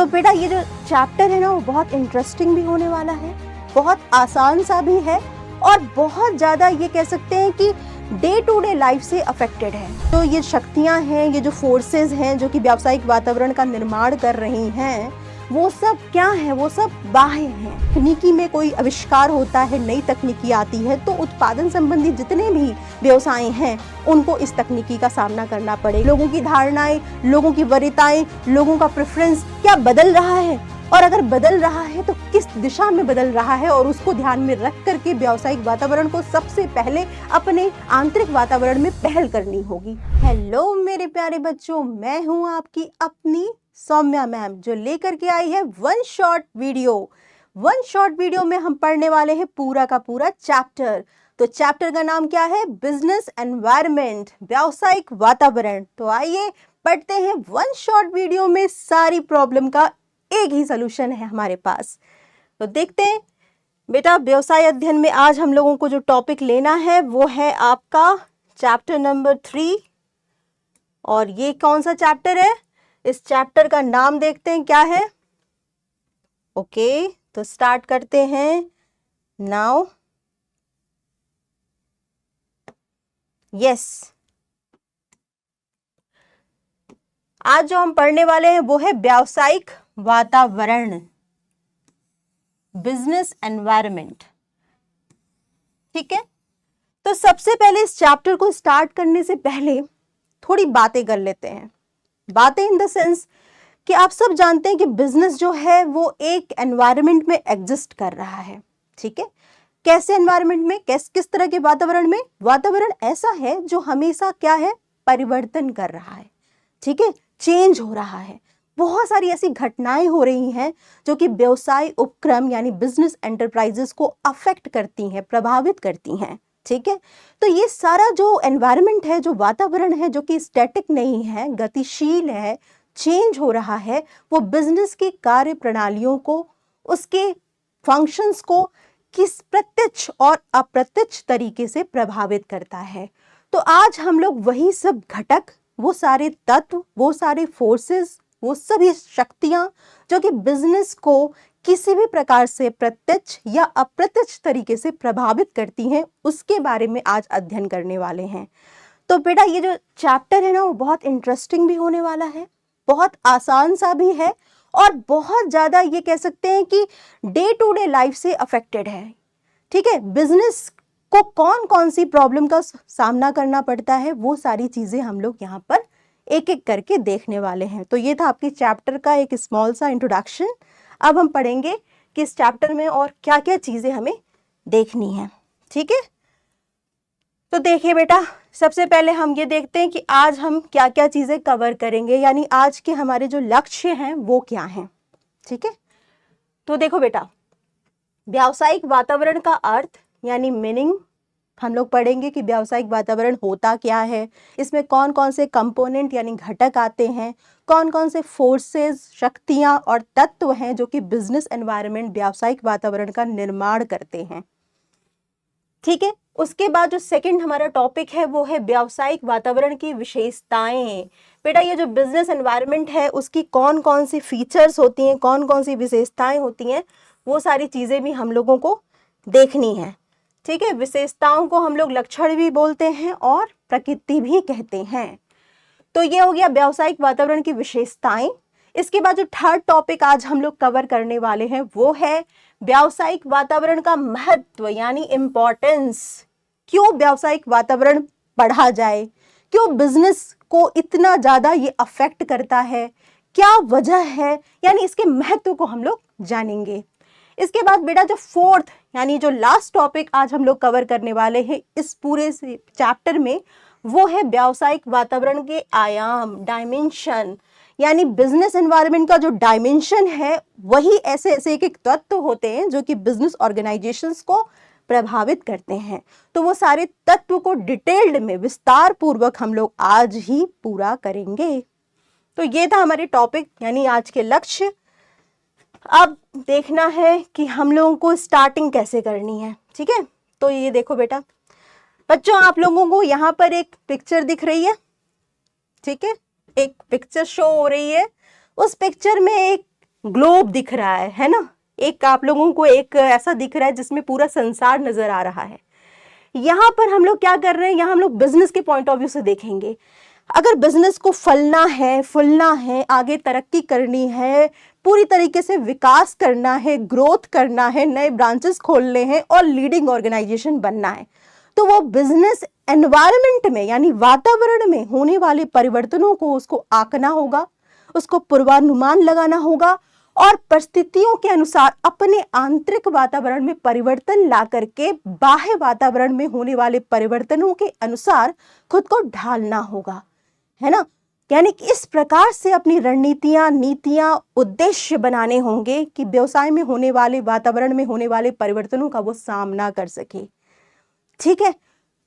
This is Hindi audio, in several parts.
तो बेटा ये जो चैप्टर है ना वो बहुत इंटरेस्टिंग भी होने वाला है, बहुत आसान सा भी है और बहुत ज़्यादा ये कह सकते हैं कि डे टू डे लाइफ से अफेक्टेड है। तो ये शक्तियाँ हैं, ये जो फोर्सेस हैं जो कि व्यावसायिक वातावरण का निर्माण कर रही हैं, वो सब क्या है? वो सब बाह्य हैं। तकनीकी में कोई आविष्कार होता है, नई तकनीकी आती है तो उत्पादन संबंधी जितने भी व्यवसाय हैं उनको इस तकनीकी का सामना करना पड़े। लोगों की धारणाएं, लोगों की वरीयताएं, लोगों का प्रेफरेंस क्या बदल रहा है, और अगर बदल रहा है तो किस दिशा में बदल रहा है, और उसको ध्यान में रख करके व्यावसायिक वातावरण को सबसे पहले अपने आंतरिक वातावरण में पहल करनी होगी। हेलो मेरे प्यारे बच्चों, मैं हूं आपकी अपनी सौम्या मैम, जो लेकर के आई है वन शॉट वीडियो में हम पढ़ने वाले हैं पूरा का पूरा चैप्टर। तो चैप्टर का नाम क्या है? बिजनेस एनवायरनमेंट, व्यावसायिक वातावरण। तो आइए पढ़ते हैं वन शॉट वीडियो में। सारी प्रॉब्लम का एक ही सलूशन है हमारे पास। तो देखते हैं बेटा, व्यवसाय अध्ययन में आज हम लोगों को जो टॉपिक लेना है वो है आपका चैप्टर नंबर 3। और ये कौन सा चैप्टर है? इस चैप्टर का नाम देखते हैं क्या है। ओके, तो स्टार्ट करते हैं नाउ। यस, आज जो हम पढ़ने वाले हैं वो है व्यावसायिक वातावरण, बिजनेस एनवायरनमेंट। ठीक है, तो सबसे पहले इस चैप्टर को स्टार्ट करने से पहले थोड़ी बातें कर लेते हैं। बातें इन द सेंस कि आप सब जानते हैं कि बिजनेस जो है वो एक एनवायरनमेंट में एग्जिस्ट कर रहा है। ठीक है, कैसे एनवायरनमेंट में, किस तरह के वातावरण में? वातावरण ऐसा है जो हमेशा क्या है? परिवर्तन कर रहा है। ठीक है, चेंज हो रहा है। बहुत सारी ऐसी घटनाएं हो रही हैं जो कि व्यवसाय उपक्रम यानी बिजनेस एंटरप्राइजेस को अफेक्ट करती हैं, प्रभावित करती हैं। ठीक है, तो ये सारा जो एनवायरनमेंट है, जो वातावरण है, जो कि स्टैटिक नहीं है, गतिशील है, चेंज हो रहा है, वो बिजनेस की कार्य प्रणालियों को, उसके फंक्शंस को किस प्रत्यक्ष और अप्रत्यक्ष तरीके से प्रभावित करता है। तो आज हम लोग वही सब घटक, वो सारे तत्व, वो सारे फोर्सेस, वो सभी शक्तियां जो कि बिजनेस को किसी भी प्रकार से प्रत्यक्ष या अप्रत्यक्ष तरीके से प्रभावित करती हैं, उसके बारे में आज अध्ययन करने वाले हैं। तो बेटा ये जो चैप्टर है ना वो बहुत इंटरेस्टिंग भी होने वाला है, बहुत आसान सा भी है और बहुत ज़्यादा ये कह सकते हैं कि डे टू डे लाइफ से अफेक्टेड है। ठीक है, बिजनेस को कौन कौन सी प्रॉब्लम का सामना करना पड़ता है, वो सारी चीज़ें हम लोग यहाँ पर एक एक करके देखने वाले हैं। तो ये था आपके चैप्टर का एक स्मॉल सा इंट्रोडक्शन। अब हम पढ़ेंगे कि इस चैप्टर में और क्या क्या चीज़ें हमें देखनी है। ठीक है, तो देखिए बेटा, सबसे पहले हम ये देखते हैं कि आज हम क्या क्या चीज़ें कवर करेंगे, यानी आज के हमारे जो लक्ष्य हैं वो क्या हैं। ठीक है, तो देखो बेटा, व्यावसायिक वातावरण का अर्थ यानी मीनिंग हम लोग पढ़ेंगे कि व्यावसायिक वातावरण होता क्या है, इसमें कौन कौन से कंपोनेंट यानी घटक आते हैं, कौन कौन से फोर्सेस, शक्तियाँ और तत्व हैं जो कि बिजनेस एनवायरनमेंट, व्यावसायिक वातावरण का निर्माण करते हैं। ठीक है, उसके बाद जो सेकंड हमारा टॉपिक है वो है व्यावसायिक वातावरण की विशेषताएं। बेटा ये जो बिजनेस एनवायरनमेंट है उसकी कौन कौन सी फीचर्स होती हैं, कौन कौन सी विशेषताएं होती हैं, वो सारी चीज़ें भी हम लोगों को देखनी है। ठीक है, विशेषताओं को हम लोग लक्षण भी बोलते हैं और प्रकृति भी कहते हैं। तो ये हो गया व्यावसायिक वातावरण की विशेषताएं। इसके बाद जो थर्ड टॉपिक आज हम लोग कवर करने वाले हैं वो है व्यावसायिक वातावरण का महत्व यानी इम्पोर्टेंस। क्यों व्यावसायिक वातावरण पढ़ा जाए, क्यों बिजनेस को इतना ज़्यादा ये अफेक्ट करता है, क्या वजह है, यानी इसके महत्व को हम लोग जानेंगे। इसके बाद बेटा जो फोर्थ यानी जो लास्ट टॉपिक आज हम लोग कवर करने वाले हैं इस पूरे चैप्टर में, वो है व्यावसायिक वातावरण के आयाम, डायमेंशन। यानी बिजनेस एनवायरनमेंट का जो डायमेंशन है वही ऐसे ऐसे एक एक तत्व होते हैं जो कि बिजनेस ऑर्गेनाइजेशंस को प्रभावित करते हैं। तो वो सारे तत्व को डिटेल्ड में विस्तार पूर्वक हम लोग आज ही पूरा करेंगे। तो ये था हमारे टॉपिक यानी आज के लक्ष्य। अब देखना है कि हम लोगों को स्टार्टिंग कैसे करनी है। ठीक है, तो ये देखो बेटा बच्चों, आप लोगों को यहाँ पर एक पिक्चर दिख रही है। ठीक है, एक पिक्चर शो हो रही है। उस पिक्चर में एक ग्लोब दिख रहा है ना, एक आप लोगों को एक ऐसा दिख रहा है जिसमें पूरा संसार नजर आ रहा है। यहाँ पर हम लोग क्या कर रहे हैं, यहाँ हम लोग बिजनेस के पॉइंट ऑफ व्यू से देखेंगे। अगर बिजनेस को फलना है, फुलना है, आगे तरक्की करनी है, पूरी तरीके से विकास करना है, ग्रोथ करना है, नए ब्रांचेस खोलने हैं और लीडिंग ऑर्गेनाइजेशन बनना है, तो वो बिजनेस एनवायरनमेंट में यानी वातावरण में होने वाले परिवर्तनों को उसको आंकना होगा, उसको पूर्वानुमान लगाना होगा और परिस्थितियों के अनुसार अपने आंतरिक वातावरण में परिवर्तन ला करके बाह्य वातावरण में होने वाले परिवर्तनों के अनुसार खुद को ढालना होगा, है ना। यानी कि इस प्रकार से अपनी रणनीतियां, नीतियां, उद्देश्य बनाने होंगे कि व्यवसाय में होने वाले, वातावरण में होने वाले परिवर्तनों का वो सामना कर सके। ठीक है,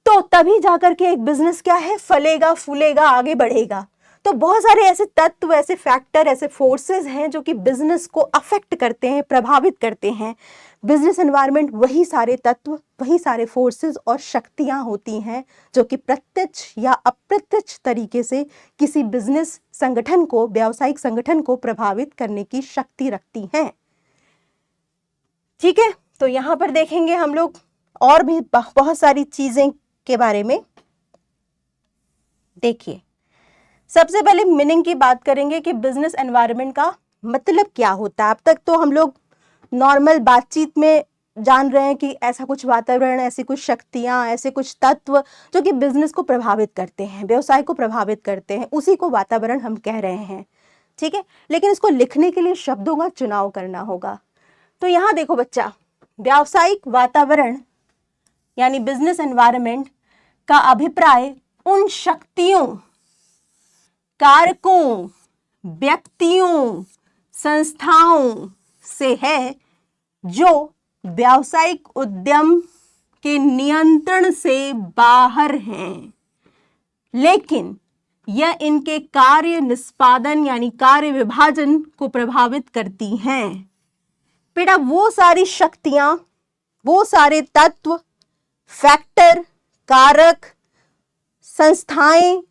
तो तभी जाकर के एक बिजनेस क्या है, फलेगा, फूलेगा, आगे बढ़ेगा। तो बहुत सारे ऐसे तत्व, ऐसे फैक्टर, ऐसे फोर्सेस हैं जो कि बिजनेस को अफेक्ट करते हैं, प्रभावित करते हैं। बिजनेस एनवायरनमेंट वही सारे तत्व, वही सारे फोर्सेस और शक्तियां होती हैं जो कि प्रत्यक्ष या अप्रत्यक्ष तरीके से किसी बिजनेस संगठन को, व्यावसायिक संगठन को प्रभावित करने की शक्ति रखती हैं। ठीक है, तो यहां पर देखेंगे हम लोग और भी बहुत सारी चीजें के बारे में। देखिए, सबसे पहले मीनिंग की बात करेंगे कि बिजनेस एनवायरनमेंट का मतलब क्या होता है। अब तक तो हम लोग नॉर्मल बातचीत में जान रहे हैं कि ऐसा कुछ वातावरण, ऐसी कुछ शक्तियां, ऐसे कुछ तत्व जो कि बिजनेस को प्रभावित करते हैं, व्यवसाय को प्रभावित करते हैं, उसी को वातावरण हम कह रहे हैं। ठीक है, लेकिन इसको लिखने के लिए शब्दों का चुनाव करना होगा। तो यहाँ देखो बच्चा, व्यावसायिक वातावरण यानी बिजनेस एनवायरनमेंट का अभिप्राय उन शक्तियों, कारकों, व्यक्तियों, संस्थाओं से है जो व्यावसायिक उद्यम के नियंत्रण से बाहर हैं, लेकिन यह इनके कार्य निष्पादन यानी कार्य विभाजन को प्रभावित करती हैं। बेटा, वो सारी शक्तियां, वो सारे तत्व, फैक्टर, कारक, संस्थाएं,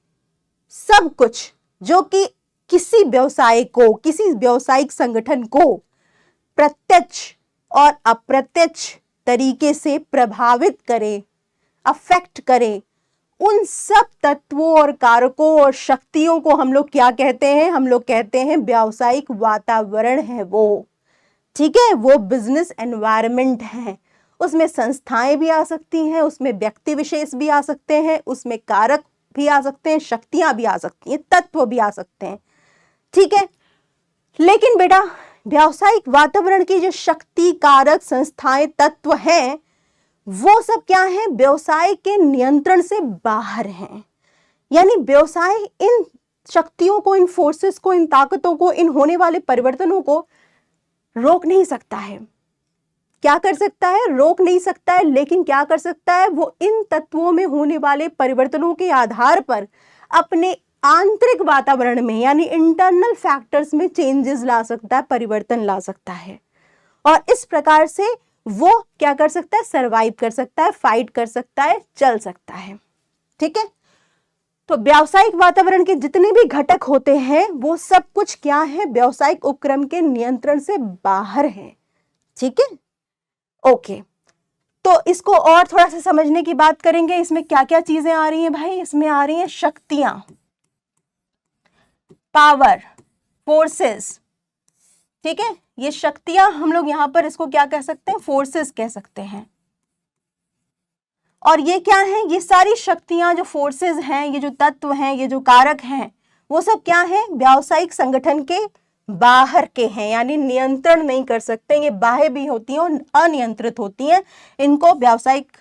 सब कुछ जो कि किसी व्यवसाय को, किसी व्यावसायिक संगठन को प्रत्यक्ष और अप्रत्यक्ष तरीके से प्रभावित करे, अफेक्ट करे, उन सब तत्वों और कारकों और शक्तियों को हम लोग क्या कहते हैं, हम लोग कहते हैं व्यावसायिक वातावरण है वो। ठीक है, वो बिजनेस एनवायरनमेंट है। उसमें संस्थाएं भी आ सकती हैं, उसमें व्यक्ति विशेष भी आ सकते हैं, उसमें कारक भी आ सकते हैं, शक्तियां भी आ सकती हैं, तत्व भी आ सकते हैं। ठीक है, लेकिन बेटा व्यावसायिक वातावरण की जो शक्ति, कारक, संस्थाएं, तत्व हैं, वो सब क्या है, व्यवसाय के नियंत्रण से बाहर हैं। यानी व्यवसाय इन शक्तियों को, इन फोर्सेस को, इन ताकतों को, इन होने वाले परिवर्तनों को रोक नहीं सकता है। क्या कर सकता है, रोक नहीं सकता है, लेकिन क्या कर सकता है, वो इन तत्वों में होने वाले परिवर्तनों के आधार पर अपने आंतरिक वातावरण में यानी इंटरनल फैक्टर्स में चेंजेस ला सकता है, परिवर्तन ला सकता है। और इस प्रकार से वो क्या कर सकता है, सरवाइव कर सकता है, फाइट कर सकता है, चल सकता है। ठीक है, तो व्यावसायिक वातावरण के जितने भी घटक होते हैं वो सब कुछ क्या है, व्यावसायिक उपक्रम के नियंत्रण से बाहर है। ठीक है, ओके, तो इसको और थोड़ा सा समझने की बात करेंगे। इसमें क्या क्या चीजें आ रही हैं भाई, इसमें आ रही हैं शक्तियां, पावर, फोर्सेस। ठीक है, ये शक्तियां हम लोग यहां पर इसको क्या कह सकते हैं, फोर्सेस कह सकते हैं। और ये क्या है, ये सारी शक्तियां, जो फोर्सेस हैं, ये जो तत्व हैं, ये जो कारक हैं, वो सब क्या है, व्यावसायिक संगठन के बाहर के हैं, यानी नियंत्रण नहीं कर सकते। ये बाह्य भी होती हैं और अनियंत्रित होती हैं, इनको व्यावसायिक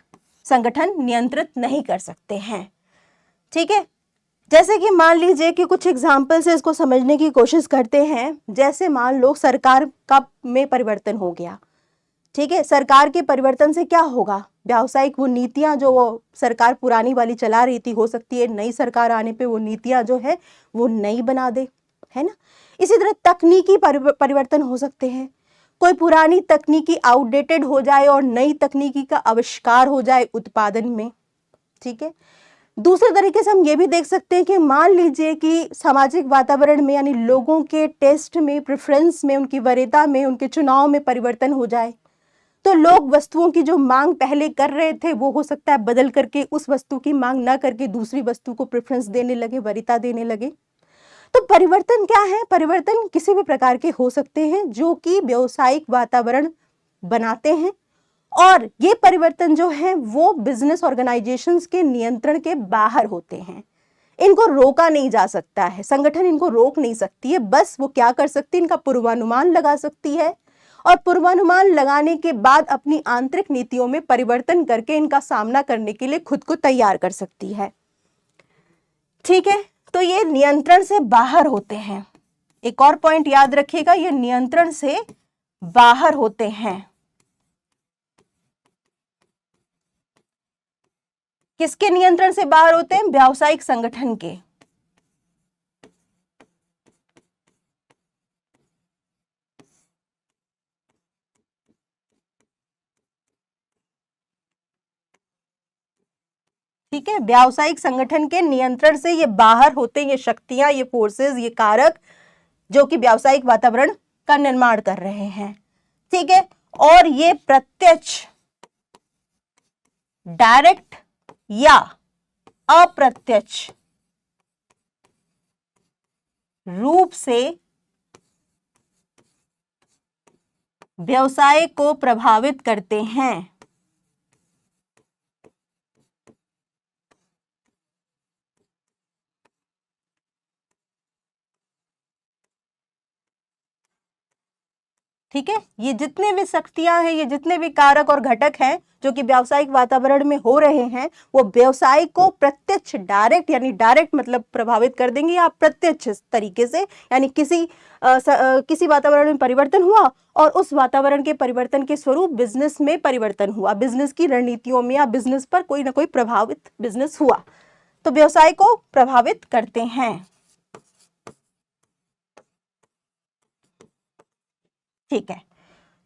संगठन नियंत्रित नहीं कर सकते हैं। ठीक है, जैसे कि मान लीजिए कि कुछ एग्जाम्पल से इसको समझने की कोशिश करते हैं। जैसे मान लो सरकार का में परिवर्तन हो गया। ठीक है, सरकार के परिवर्तन से क्या होगा, व्यावसायिक वो नीतियां जो वो सरकार पुरानी वाली चला रही थी, हो सकती है नई सरकार आने पे वो नीतियां जो है वो नई बना दे, है ना। इसी तरह तकनीकी परिवर्तन हो सकते हैं, कोई पुरानी तकनीकी आउटडेटेड हो जाए और नई तकनीकी का आविष्कार हो जाए उत्पादन में। ठीक है, दूसरे तरीके से हम ये भी देख सकते हैं कि मान लीजिए कि सामाजिक वातावरण में यानी लोगों के टेस्ट में, प्रेफरेंस में, उनकी वरीयता में, उनके चुनाव में परिवर्तन हो जाए, तो लोग वस्तुओं की जो मांग पहले कर रहे थे वो हो सकता है बदल करके उस वस्तु की मांग ना करके दूसरी वस्तु को प्रेफरेंस देने लगे, वरीयता देने लगे। तो परिवर्तन क्या है? परिवर्तन किसी भी प्रकार के हो सकते हैं जो कि व्यावसायिक वातावरण बनाते हैं, और ये परिवर्तन जो है वो बिजनेस ऑर्गेनाइजेशंस के नियंत्रण के बाहर होते हैं। इनको रोका नहीं जा सकता है, संगठन इनको रोक नहीं सकती है। बस वो क्या कर सकती है, इनका पूर्वानुमान लगा सकती है, और पूर्वानुमान लगाने के बाद अपनी आंतरिक नीतियों में परिवर्तन करके इनका सामना करने के लिए खुद को तैयार कर सकती है। ठीक है, तो ये नियंत्रण से बाहर होते हैं। एक और पॉइंट याद रखिएगा, ये नियंत्रण से बाहर होते हैं। किसके नियंत्रण से बाहर होते हैं? व्यावसायिक संगठन के। ठीक है, व्यावसायिक संगठन के नियंत्रण से ये बाहर होते हैं, ये शक्तियां, ये फोर्सेस, ये कारक जो कि व्यावसायिक वातावरण का निर्माण कर रहे हैं। ठीक है, और ये प्रत्यक्ष, डायरेक्ट या अप्रत्यक्ष रूप से व्यवसाय को प्रभावित करते हैं। ठीक है, ये जितने भी शक्तियां हैं, ये जितने भी कारक और घटक हैं जो कि व्यावसायिक वातावरण में हो रहे हैं, वो व्यवसाय को प्रत्यक्ष, डायरेक्ट यानी डायरेक्ट मतलब प्रभावित कर देंगे, या प्रत्यक्ष तरीके से यानी किसी वातावरण में परिवर्तन हुआ और उस वातावरण के परिवर्तन के स्वरूप बिजनेस में परिवर्तन हुआ, बिजनेस की रणनीतियों में या बिजनेस पर कोई ना कोई प्रभावित बिजनेस हुआ, तो व्यवसाय को प्रभावित करते हैं। ठीक है,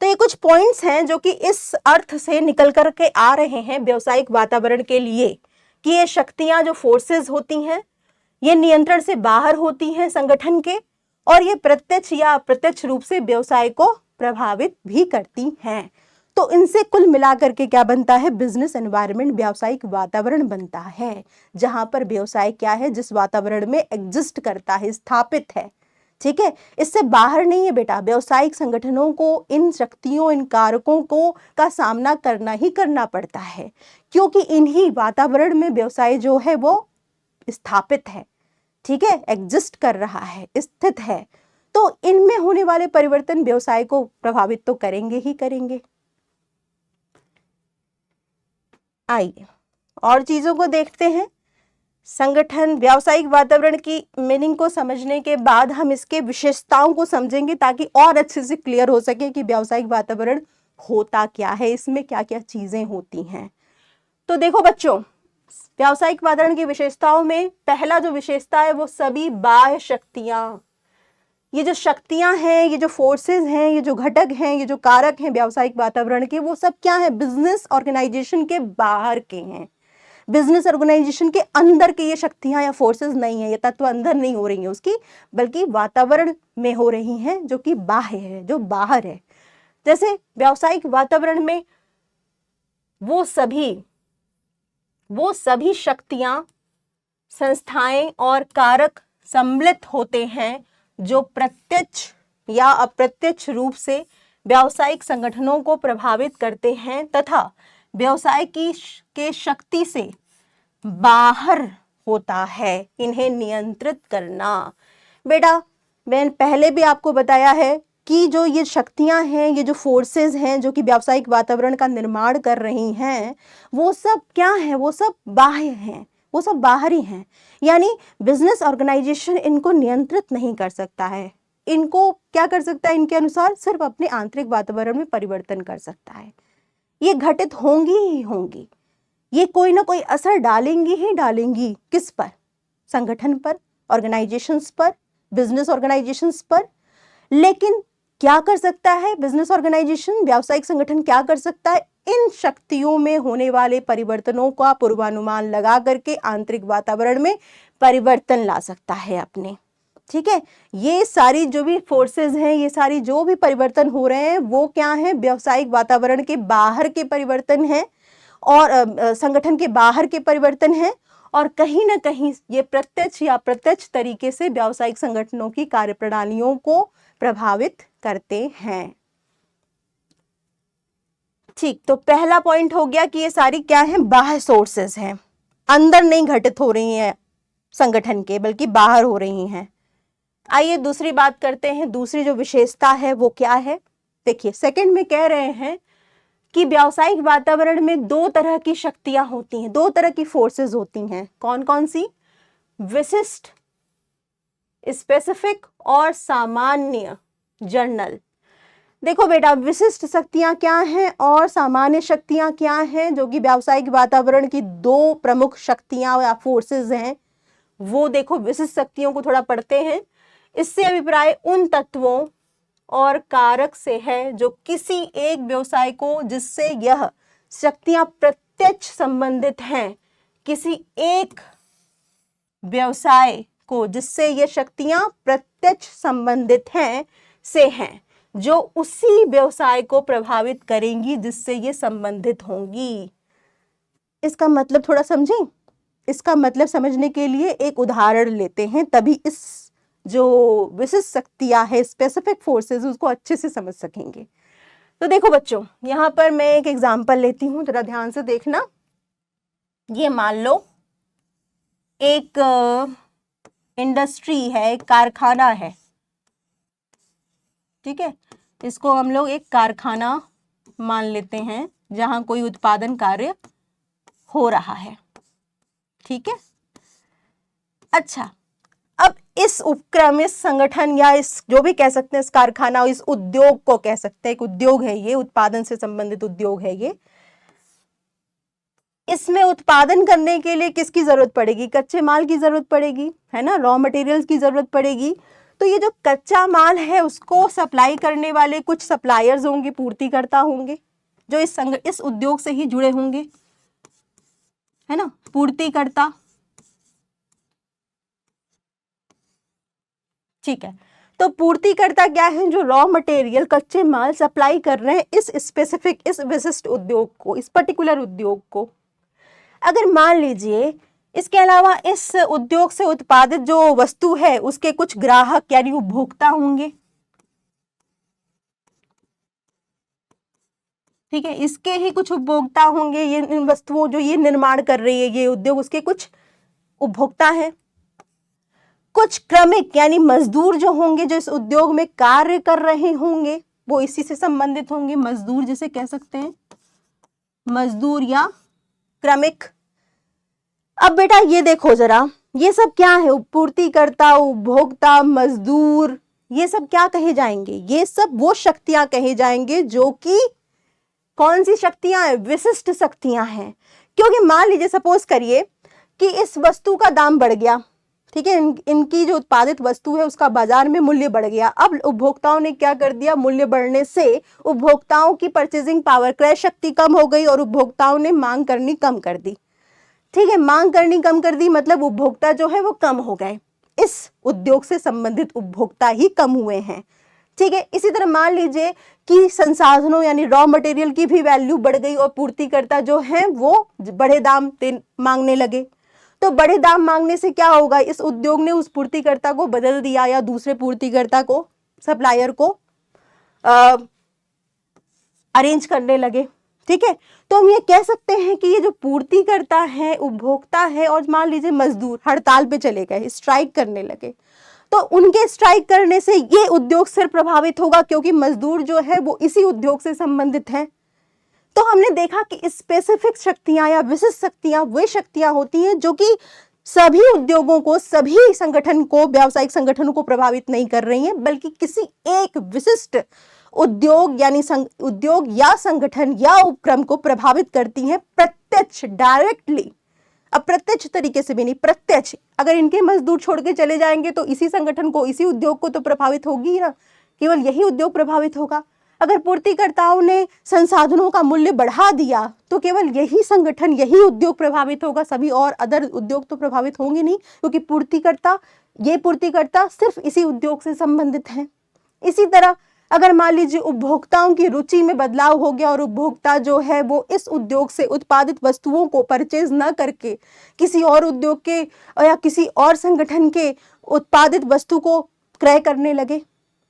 तो ये कुछ पॉइंट्स हैं जो कि इस अर्थ से निकल कर के आ रहे हैं व्यावसायिक वातावरण के लिए कि ये शक्तियां जो फोर्सेस होती हैं ये नियंत्रण से बाहर होती हैं संगठन के, और ये प्रत्यक्ष या अप्रत्यक्ष रूप से व्यवसाय को प्रभावित भी करती हैं। तो इनसे कुल मिलाकर के क्या बनता है? बिजनेस एनवायरनमेंट, व्यावसायिक वातावरण बनता है, जहां पर व्यवसाय क्या है, जिस वातावरण में एग्जिस्ट करता है, स्थापित है। ठीक है, इससे बाहर नहीं है बेटा। व्यावसायिक संगठनों को इन शक्तियों, इन कारकों को का सामना करना ही करना पड़ता है, क्योंकि इन्हीं वातावरण में व्यवसाय जो है वो स्थापित है। ठीक है, एग्जिस्ट कर रहा है, स्थित है। तो इनमें होने वाले परिवर्तन व्यवसाय को प्रभावित तो करेंगे ही करेंगे। आइए और चीजों को देखते हैं। संगठन, व्यावसायिक वातावरण की मीनिंग को समझने के बाद हम इसके विशेषताओं को समझेंगे ताकि और अच्छे से क्लियर हो सके कि व्यावसायिक वातावरण होता क्या है, इसमें क्या क्या चीजें होती हैं। तो देखो बच्चों, व्यावसायिक वातावरण की विशेषताओं में पहला जो विशेषता है वो सभी बाह्य शक्तियां। ये जो शक्तियां हैं, ये जो फोर्सेस हैं, ये जो घटक हैं, ये जो कारक हैं व्यावसायिक वातावरण के, वो सब क्या है? बिजनेस ऑर्गेनाइजेशन के बाहर के हैं। बिजनेस ऑर्गेनाइजेशन के अंदर की ये शक्तियां या फोर्सेस नहीं है, ये तत्व अंदर नहीं हो रही है उसकी, बल्कि वातावरण में हो रही हैं जो कि बाह्य है, जो बाहर है। जैसे व्यावसायिक वातावरण में वो सभी शक्तियां, संस्थाएं और कारक सम्मिलित होते हैं जो प्रत्यक्ष या अप्रत्यक्ष रूप से व्यावसायिक संगठनों को प्रभावित करते हैं तथा व्यवसाय के शक्ति से बाहर होता है इन्हें नियंत्रित करना। बेटा, मैंने पहले भी आपको बताया है कि जो ये शक्तियां हैं, ये जो फोर्सेस हैं जो कि व्यावसायिक वातावरण का निर्माण कर रही हैं, वो सब क्या है? वो सब बाह्य हैं, वो सब बाहरी हैं। यानी बिजनेस ऑर्गेनाइजेशन इनको नियंत्रित नहीं कर सकता है। इनको क्या कर सकता है? इनके अनुसार सिर्फ अपने आंतरिक वातावरण में परिवर्तन कर सकता है। ये घटित होंगी ही होंगी, ये कोई ना कोई असर डालेंगी ही डालेंगी। किस पर? संगठन पर, ऑर्गेनाइजेशंस पर, बिजनेस ऑर्गेनाइजेशंस पर। लेकिन क्या कर सकता है बिजनेस ऑर्गेनाइजेशन, व्यावसायिक संगठन क्या कर सकता है? इन शक्तियों में होने वाले परिवर्तनों का पूर्वानुमान लगा करके आंतरिक वातावरण में परिवर्तन ला सकता है अपने। ठीक है, ये सारी जो भी फोर्सेस हैं, ये सारी जो भी परिवर्तन हो रहे हैं वो क्या है, व्यावसायिक वातावरण के बाहर के परिवर्तन हैं और संगठन के बाहर के परिवर्तन हैं, और कहीं ना कहीं ये प्रत्यक्ष या अप्रत्यक्ष तरीके से व्यावसायिक संगठनों की कार्यप्रणालियों को प्रभावित करते हैं। ठीक, तो पहला पॉइंट हो गया कि ये सारी क्या है, बाह्य सोर्सेस हैं, अंदर नहीं घटित हो रही हैं संगठन के, बल्कि बाहर हो रही हैं। आइए दूसरी बात करते हैं, दूसरी जो विशेषता है वो क्या है। देखिए सेकंड में कह रहे हैं कि व्यावसायिक वातावरण में दो तरह की शक्तियां होती हैं, दो तरह की फोर्सेस होती हैं। कौन कौन सी? विशिष्ट, स्पेसिफिक, और सामान्य, जनरल। देखो बेटा, विशिष्ट शक्तियां क्या हैं और सामान्य शक्तियां क्या हैं, जो कि व्यावसायिक वातावरण की दो प्रमुख शक्तियां या फोर्सेस हैं। वो देखो, विशिष्ट शक्तियों को थोड़ा पढ़ते हैं। इससे अभिप्राय उन तत्वों और कारक से है जो किसी एक व्यवसाय को, जिससे यह शक्तियां प्रत्यक्ष संबंधित हैं, किसी एक व्यवसाय को जिससे ये शक्तियां प्रत्यक्ष संबंधित हैं से हैं, जो उसी व्यवसाय को प्रभावित करेंगी जिससे ये संबंधित होंगी। इसका मतलब थोड़ा समझें। इसका मतलब समझने के लिए एक उदाहरण लेते हैं, तभी इस जो विशिष्ट शक्तियां है, स्पेसिफिक फोर्सेस, उसको अच्छे से समझ सकेंगे। तो देखो बच्चों, यहाँ पर मैं एक एग्जांपल लेती हूँ, जरा ध्यान से देखना। ये मान लो एक इंडस्ट्री है, एक कारखाना है, ठीक है, इसको हम लोग एक कारखाना मान लेते हैं जहां कोई उत्पादन कार्य हो रहा है। ठीक है, अच्छा, अब इस उपक्रम, इस संगठन, या इस जो भी कह सकते हैं, इस कारखाना, इस उद्योग को कह सकते हैं, एक उद्योग है ये, उत्पादन से संबंधित उद्योग है ये। इसमें उत्पादन करने के लिए किसकी जरूरत पड़ेगी? कच्चे माल की जरूरत पड़ेगी, है ना, रॉ मटेरियल्स की जरूरत पड़ेगी। तो ये जो कच्चा माल है उसको सप्लाई करने वाले कुछ सप्लायर्स होंगे, पूर्तिकर्ता होंगे, जो इस उद्योग से ही जुड़े होंगे, है ना, पूर्तिकर्ता। ठीक है, तो पूर्तिकर्ता क्या है? जो रॉ मटेरियल, कच्चे माल सप्लाई कर रहे हैं इस स्पेसिफिक, इस विशिष्ट उद्योग को, इस पर्टिकुलर उद्योग को। अगर मान लीजिए इसके अलावा इस उद्योग से उत्पादित जो वस्तु है उसके कुछ ग्राहक यानी उपभोक्ता होंगे, ठीक है, इसके ही कुछ उपभोक्ता होंगे, ये इन वस्तुओं जो ये निर्माण कर रही है ये उद्योग, उसके कुछ उपभोक्ता हैं। कुछ क्रमिक यानी मजदूर जो होंगे, जो इस उद्योग में कार्य कर रहे होंगे, वो इसी से संबंधित होंगे, मजदूर जिसे कह सकते हैं, मजदूर या क्रमिक। अब बेटा ये देखो जरा, ये सब क्या है? पूर्तिकर्ता, उपभोक्ता, मजदूर, ये सब क्या कहे जाएंगे? ये सब वो शक्तियां कहे जाएंगे जो कि कौन सी शक्तियां हैं? विशिष्ट शक्तियां हैं। क्योंकि मान लीजिए, सपोज करिए कि इस वस्तु का दाम बढ़ गया, ठीक है, इनकी जो उत्पादित वस्तु है उसका बाजार में मूल्य बढ़ गया। अब उपभोक्ताओं ने क्या कर दिया? मूल्य बढ़ने से उपभोक्ताओं की परचेजिंग पावर, क्रय शक्ति कम हो गई और उपभोक्ताओं ने मांग करनी कम कर दी। ठीक है, मांग करनी कम कर दी मतलब उपभोक्ता जो है वो कम हो गए, इस उद्योग से संबंधित उपभोक्ता ही कम हुए हैं। ठीक है, इसी तरह मान लीजिए कि संसाधनों यानी रॉ मटेरियल की भी वैल्यू बढ़ गई और पूर्तिकर्ता जो है वो बड़े दाम मांगने लगे। तो बड़े दाम मांगने से क्या होगा? इस उद्योग ने उस पूर्तिकर्ता को बदल दिया या दूसरे पूर्तिकर्ता को, सप्लायर को अरेंज करने लगे। ठीक है, तो हम ये कह सकते हैं कि ये जो पूर्तिकर्ता है, उपभोक्ता है, और मान लीजिए मजदूर हड़ताल पे चले गए, स्ट्राइक करने लगे, तो उनके स्ट्राइक करने से ये उद्योग सिर्फ प्रभावित होगा क्योंकि मजदूर जो है वो इसी उद्योग से संबंधित हैं। तो हमने देखा कि स्पेसिफिक शक्तियां या विशिष्ट शक्तियां वे शक्तियां होती हैं जो कि सभी उद्योगों को, सभी संगठन को, व्यावसायिक संगठनों को प्रभावित नहीं कर रही हैं, बल्कि किसी एक विशिष्ट उद्योग यानी उद्योग या संगठन या उपक्रम को प्रभावित करती हैं, प्रत्यक्ष, डायरेक्टली। अप्रत्यक्ष तरीके से भी नहीं, प्रत्यक्ष। अगर इनके मजदूर छोड़ के चले जाएंगे तो इसी संगठन को, इसी उद्योग को तो प्रभावित होगी ना, केवल यही उद्योग प्रभावित होगा। अगर पूर्तिकर्ताओं ने संसाधनों का मूल्य बढ़ा दिया तो केवल यही संगठन, यही उद्योग प्रभावित होगा, सभी और अदर उद्योग तो प्रभावित होंगे नहीं, क्योंकि पूर्तिकर्ता सिर्फ इसी उद्योग से संबंधित हैं। इसी तरह अगर मान लीजिए उपभोक्ताओं की रुचि में बदलाव हो गया और उपभोक्ता जो है वो इस उद्योग से उत्पादित वस्तुओं को परचेज न करके किसी और उद्योग के या किसी और संगठन के उत्पादित वस्तु को क्रय करने लगे,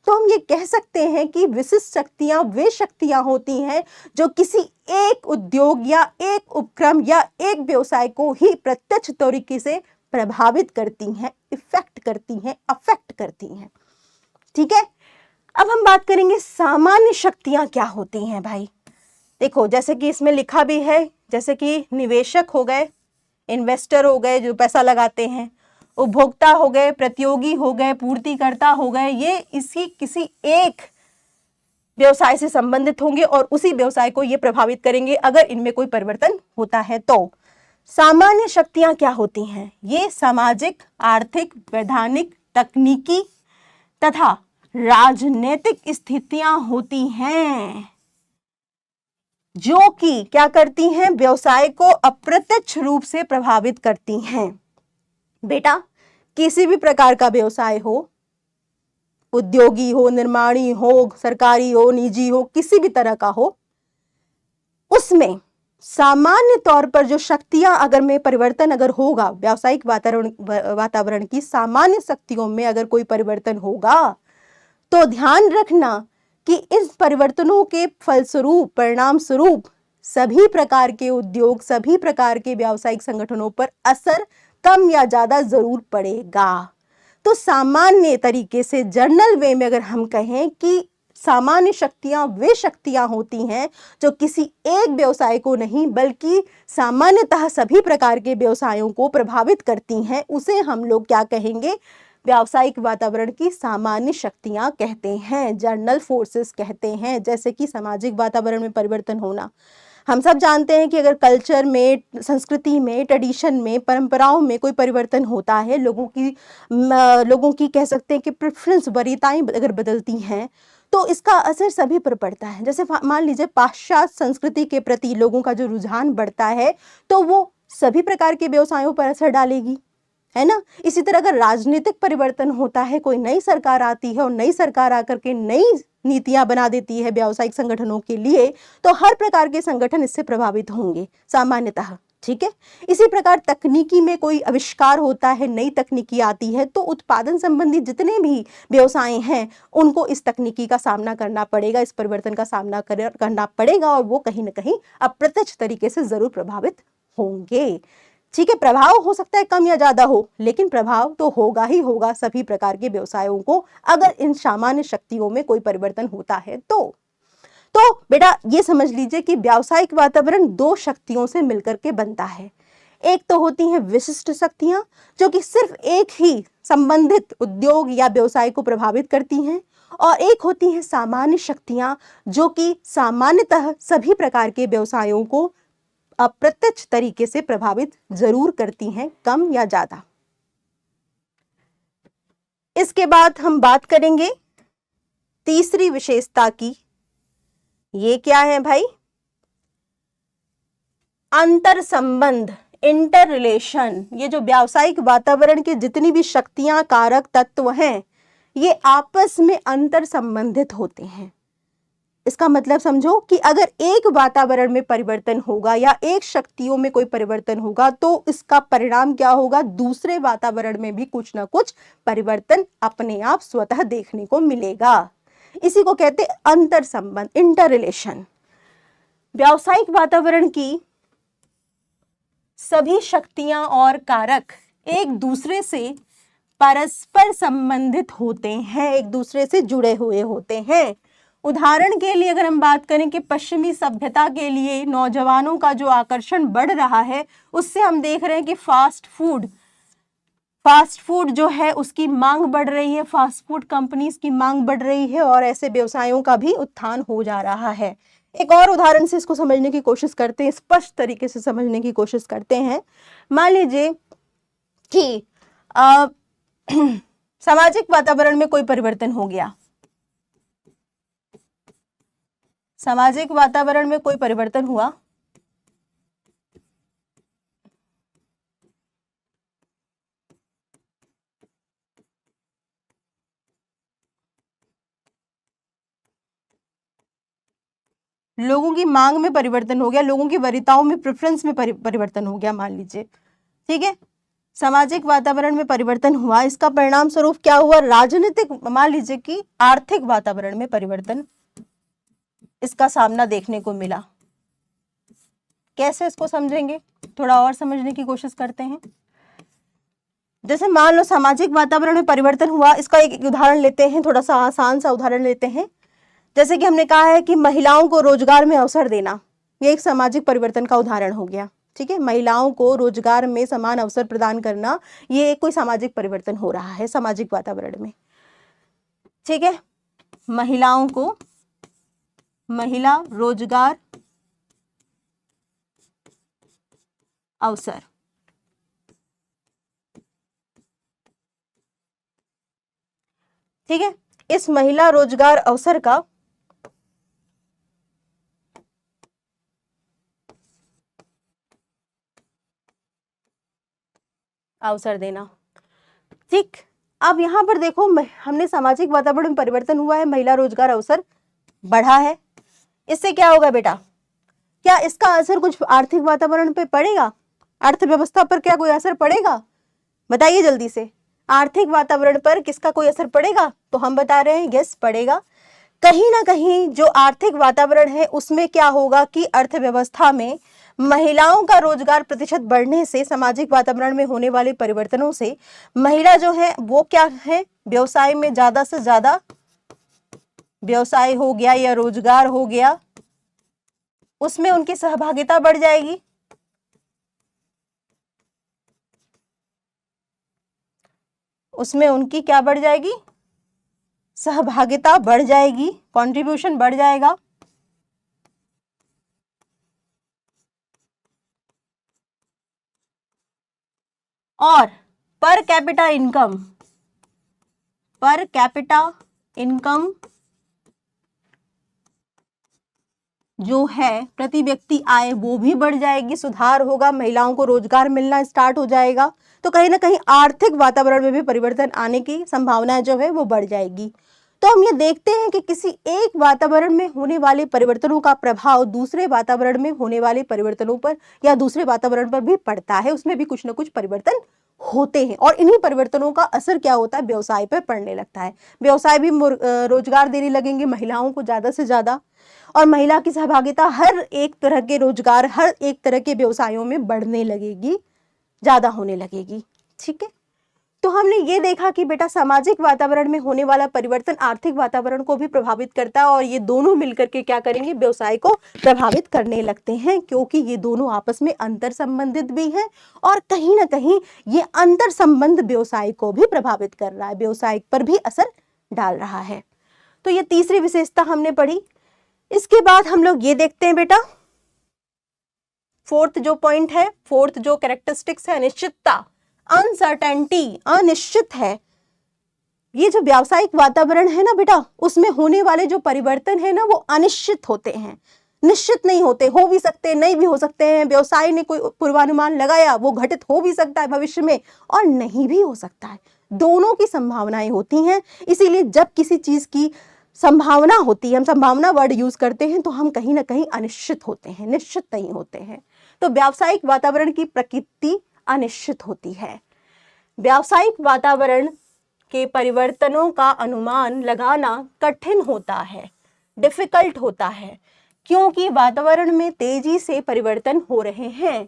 तो हम ये कह सकते हैं कि विशिष्ट शक्तियां वे शक्तियां होती हैं जो किसी एक उद्योग या एक उपक्रम या एक व्यवसाय को ही प्रत्यक्ष तरीके से प्रभावित करती हैं, इफेक्ट करती हैं, अफेक्ट करती हैं। ठीक है, अब हम बात करेंगे सामान्य शक्तियां क्या होती हैं भाई। देखो, जैसे कि इसमें लिखा भी है, जैसे कि निवेशक हो गए, इन्वेस्टर हो गए जो पैसा लगाते हैं, उपभोक्ता हो गए, प्रतियोगी हो गए, पूर्तिकर्ता हो गए, ये इसी किसी एक व्यवसाय से संबंधित होंगे और उसी व्यवसाय को ये प्रभावित करेंगे अगर इनमें कोई परिवर्तन होता है तो। सामान्य शक्तियां क्या होती हैं? ये सामाजिक, आर्थिक, वैधानिक, तकनीकी तथा राजनीतिक स्थितियां होती हैं जो कि क्या करती हैं? व्यवसाय को अप्रत्यक्ष रूप से प्रभावित करती हैं। बेटा, किसी भी प्रकार का व्यवसाय हो, उद्योगी हो, निर्माणी हो, सरकारी हो, निजी हो, किसी भी तरह का हो, उसमें सामान्य तौर पर जो शक्तियां अगर में परिवर्तन अगर होगा, व्यावसायिक वातावरण की सामान्य शक्तियों में अगर कोई परिवर्तन होगा तो ध्यान रखना कि इस परिवर्तनों के फलस्वरूप, परिणाम स्वरूप सभी प्रकार के उद्योग, सभी प्रकार के व्यावसायिक संगठनों पर असर कम या ज्यादा जरूर पड़ेगा। तो सामान्य तरीके से, जनरल वे में अगर हम कहें कि सामान्य शक्तियां वे शक्तियां होती हैं जो किसी एक व्यवसाय को नहीं बल्कि सामान्यतः सभी प्रकार के व्यवसायों को प्रभावित करती हैं, उसे हम लोग क्या कहेंगे? व्यावसायिक वातावरण की सामान्य शक्तियां कहते हैं, जनरल फोर्सेस कहते हैं। जैसे कि सामाजिक वातावरण में परिवर्तन होना, हम सब जानते हैं कि अगर कल्चर में, संस्कृति में, ट्रेडिशन में, परंपराओं में कोई परिवर्तन होता है, लोगों की कह सकते हैं कि प्रेफरेंस, वरीयताएं अगर बदलती हैं तो इसका असर सभी पर पड़ता है। जैसे मान लीजिए पाश्चात्य संस्कृति के प्रति लोगों का जो रुझान बढ़ता है तो वो सभी प्रकार के व्यवसायों पर असर डालेगी, है ना। इसी तरह अगर राजनीतिक परिवर्तन होता है, कोई नई सरकार आती है और नई सरकार आकर के नई नीतियां बना देती है व्यावसायिक संगठनों के लिए, तो हर प्रकार के संगठन इससे प्रभावित होंगे सामान्यतः। ठीक है, इसी प्रकार तकनीकी में कोई आविष्कार होता है, नई तकनीकी आती है, तो उत्पादन संबंधी जितने भी व्यवसाय हैं उनको इस तकनीकी का सामना करना पड़ेगा, इस परिवर्तन का सामना करना पड़ेगा और वो कहीं ना कहीं अप्रत्यक्ष तरीके से जरूर प्रभावित होंगे। ठीक है, प्रभाव हो सकता है कम या ज्यादा हो, लेकिन प्रभाव तो होगा ही होगा सभी प्रकार के व्यवसायों को अगर इन सामान्य शक्तियों में कोई परिवर्तन होता है तो बेटा ये समझ लीजिए कि व्यावसायिक वातावरण दो शक्तियों से मिलकर के बनता है। एक तो होती हैं विशिष्ट शक्तियां जो कि सिर्फ एक ही संबंधित उद्योग या व्यवसाय को प्रभावित करती हैं, और एक होती हैं सामान्य शक्तियां जो कि सामान्यतः सभी प्रकार के व्यवसायों को अप्रत्यक्ष तरीके से प्रभावित जरूर करती हैं, कम या ज्यादा। इसके बाद हम बात करेंगे तीसरी विशेषता की। ये क्या है भाई? अंतर संबंध, इंटर रिलेशन। ये जो व्यावसायिक वातावरण के जितनी भी शक्तियां, कारक तत्व हैं, ये आपस में अंतर संबंधित होते हैं। इसका मतलब समझो कि अगर एक वातावरण में परिवर्तन होगा या एक शक्तियों में कोई परिवर्तन होगा तो इसका परिणाम क्या होगा? दूसरे वातावरण में भी कुछ ना कुछ परिवर्तन अपने आप स्वतः देखने को मिलेगा। इसी को कहते हैं अंतर संबंध, इंटर रिलेशन। व्यावसायिक वातावरण की सभी शक्तियां और कारक एक दूसरे से परस्पर संबंधित होते हैं, एक दूसरे से जुड़े हुए होते हैं। उदाहरण के लिए अगर हम बात करें कि पश्चिमी सभ्यता के लिए नौजवानों का जो आकर्षण बढ़ रहा है, उससे हम देख रहे हैं कि फास्ट फूड जो है उसकी मांग बढ़ रही है, फास्ट फूड कंपनीज की मांग बढ़ रही है और ऐसे व्यवसायों का भी उत्थान हो जा रहा है। एक और उदाहरण से इसको समझने की कोशिश करते हैं, स्पष्ट तरीके से समझने की कोशिश करते हैं। मान लीजिए कि सामाजिक वातावरण में कोई परिवर्तन हो गया, सामाजिक वातावरण में कोई परिवर्तन हुआ, लोगों की मांग में परिवर्तन हो गया, लोगों की वरीयताओं में, प्रेफरेंस में परिवर्तन हो गया, मान लीजिए, ठीक है। सामाजिक वातावरण में परिवर्तन हुआ, इसका परिणाम स्वरूप क्या हुआ, राजनीतिक, मान लीजिए कि आर्थिक वातावरण में परिवर्तन इसका सामना देखने को मिला। कैसे इसको समझेंगे, थोड़ा और समझने की कोशिश करते हैं। जैसे मान लो सामाजिक वातावरण में परिवर्तन हुआ, इसका एक उदाहरण लेते हैं, थोड़ा सा आसान सा उदाहरण लेते हैं। जैसे कि हमने कहा है कि महिलाओं को रोजगार में अवसर देना, ये एक सामाजिक परिवर्तन का उदाहरण हो गया, ठीक है। महिलाओं को रोजगार में समान अवसर प्रदान करना, ये कोई सामाजिक परिवर्तन हो रहा है सामाजिक वातावरण में, ठीक है। महिलाओं को, महिला रोजगार अवसर, ठीक है। इस महिला रोजगार अवसर का अवसर देना, ठीक। अब यहां पर देखो, हमने सामाजिक वातावरण में परिवर्तन हुआ है, महिला रोजगार अवसर बढ़ा है, इससे क्या होगा बेटा, क्या इसका असर कुछ आर्थिक वातावरण पे पड़ेगा, अर्थव्यवस्था पर क्या कोई असर पड़ेगा, बताइए जल्दी से। आर्थिक वातावरण पर किसका कोई असर पड़ेगा, तो हम बता रहे हैं यस पड़ेगा। कहीं ना कहीं जो आर्थिक वातावरण है उसमें क्या होगा कि अर्थव्यवस्था में महिलाओं का रोजगार प्रतिशत बढ़ने से, सामाजिक वातावरण में होने वाले परिवर्तनों से महिला जो है वो क्या है, व्यवसाय में ज्यादा से ज्यादा व्यवसाय हो गया या रोजगार हो गया, उसमें उनकी सहभागिता बढ़ जाएगी, उसमें उनकी क्या बढ़ जाएगी, सहभागिता बढ़ जाएगी, कंट्रीब्यूशन बढ़ जाएगा। और per capita income, per capita income जो है, प्रति व्यक्ति आय, वो भी बढ़ जाएगी, सुधार होगा, महिलाओं को रोजगार मिलना स्टार्ट हो जाएगा। तो कहीं ना कहीं आर्थिक वातावरण में भी परिवर्तन आने की संभावना जो है वो बढ़ जाएगी। तो हम ये देखते हैं कि किसी एक वातावरण में होने वाले परिवर्तनों का प्रभाव दूसरे वातावरण में होने वाले परिवर्तनों पर या दूसरे वातावरण पर भी पड़ता है, उसमें भी कुछ ना कुछ परिवर्तन होते हैं। और इन्हीं परिवर्तनों का असर क्या होता है, व्यवसाय पर पड़ने लगता है। व्यवसाय भी रोजगार देने लगेंगे महिलाओं को ज्यादा से ज्यादा, और महिला की सहभागिता हर एक तरह के रोजगार, हर एक तरह के व्यवसायों में बढ़ने लगेगी, ज्यादा होने लगेगी, ठीक है। तो हमने ये देखा कि बेटा सामाजिक वातावरण में होने वाला परिवर्तन आर्थिक वातावरण को भी प्रभावित करता है, और ये दोनों मिलकर के क्या करेंगे, व्यवसाय को प्रभावित करने लगते हैं, क्योंकि ये दोनों आपस में अंतर संबंधित भी हैं, और कहीं ना कहीं ये अंतर संबंध व्यवसाय को भी प्रभावित कर रहा है, व्यवसाय पर भी असर डाल रहा है। तो ये तीसरी विशेषता हमने पढ़ी। इसके बाद हम लोग ये देखते हैं बेटा, फोर्थ जो पॉइंट है, फोर्थ जो कैरेक्टरिस्टिक्स है, अनिश्चितता, अनसर्टेनिटी, अनिश्चित है। ये जो व्यावसायिक वातावरण है ना बेटा, उसमें होने वाले जो परिवर्तन है ना वो अनिश्चित होते हैं, निश्चित नहीं होते, हो भी सकते नहीं भी हो सकते हैं। व्यवसाय ने कोई पूर्वानुमान लगाया, वो घटित हो भी सकता है भविष्य में और नहीं भी हो सकता है, दोनों की संभावनाएं होती हैं। इसीलिए जब किसी चीज की संभावना होती है, हम संभावना वर्ड यूज करते हैं, तो हम कहीं ना कहीं अनिश्चित होते हैं, निश्चित नहीं होते हैं। तो व्यावसायिक वातावरण की प्रकृति अनिश्चित होती है। व्यावसायिक वातावरण के परिवर्तनों का अनुमान लगाना कठिन होता है, डिफिकल्ट होता है, क्योंकि वातावरण में तेजी से परिवर्तन हो रहे हैं।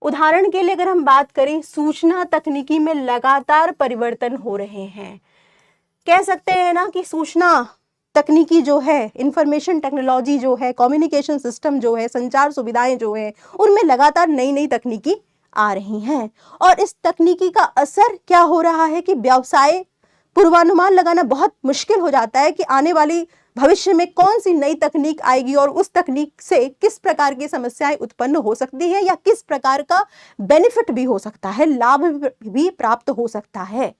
उदाहरण के लिए अगर हम बात करें, सूचना तकनीकी में लगातार परिवर्तन हो रहे हैं। कह सकते हैं ना कि सूचना तकनीकी जो है, इंफॉर्मेशन टेक्नोलॉजी जो है, कम्युनिकेशन सिस्टम जो है, संचार सुविधाएं जो है, उनमें लगातार नई नई तकनीकी आ रही हैं। और इस तकनीकी का असर क्या हो रहा है कि व्यवसाय पूर्वानुमान लगाना बहुत मुश्किल हो जाता है कि आने वाली भविष्य में कौन सी नई तकनीक आएगी और उस तकनीक से किस प्रकार की समस्याएं उत्पन्न हो सकती हैं या किस प्रकार का बेनिफिट भी हो सकता है, लाभ भी प्राप्त हो सकता है।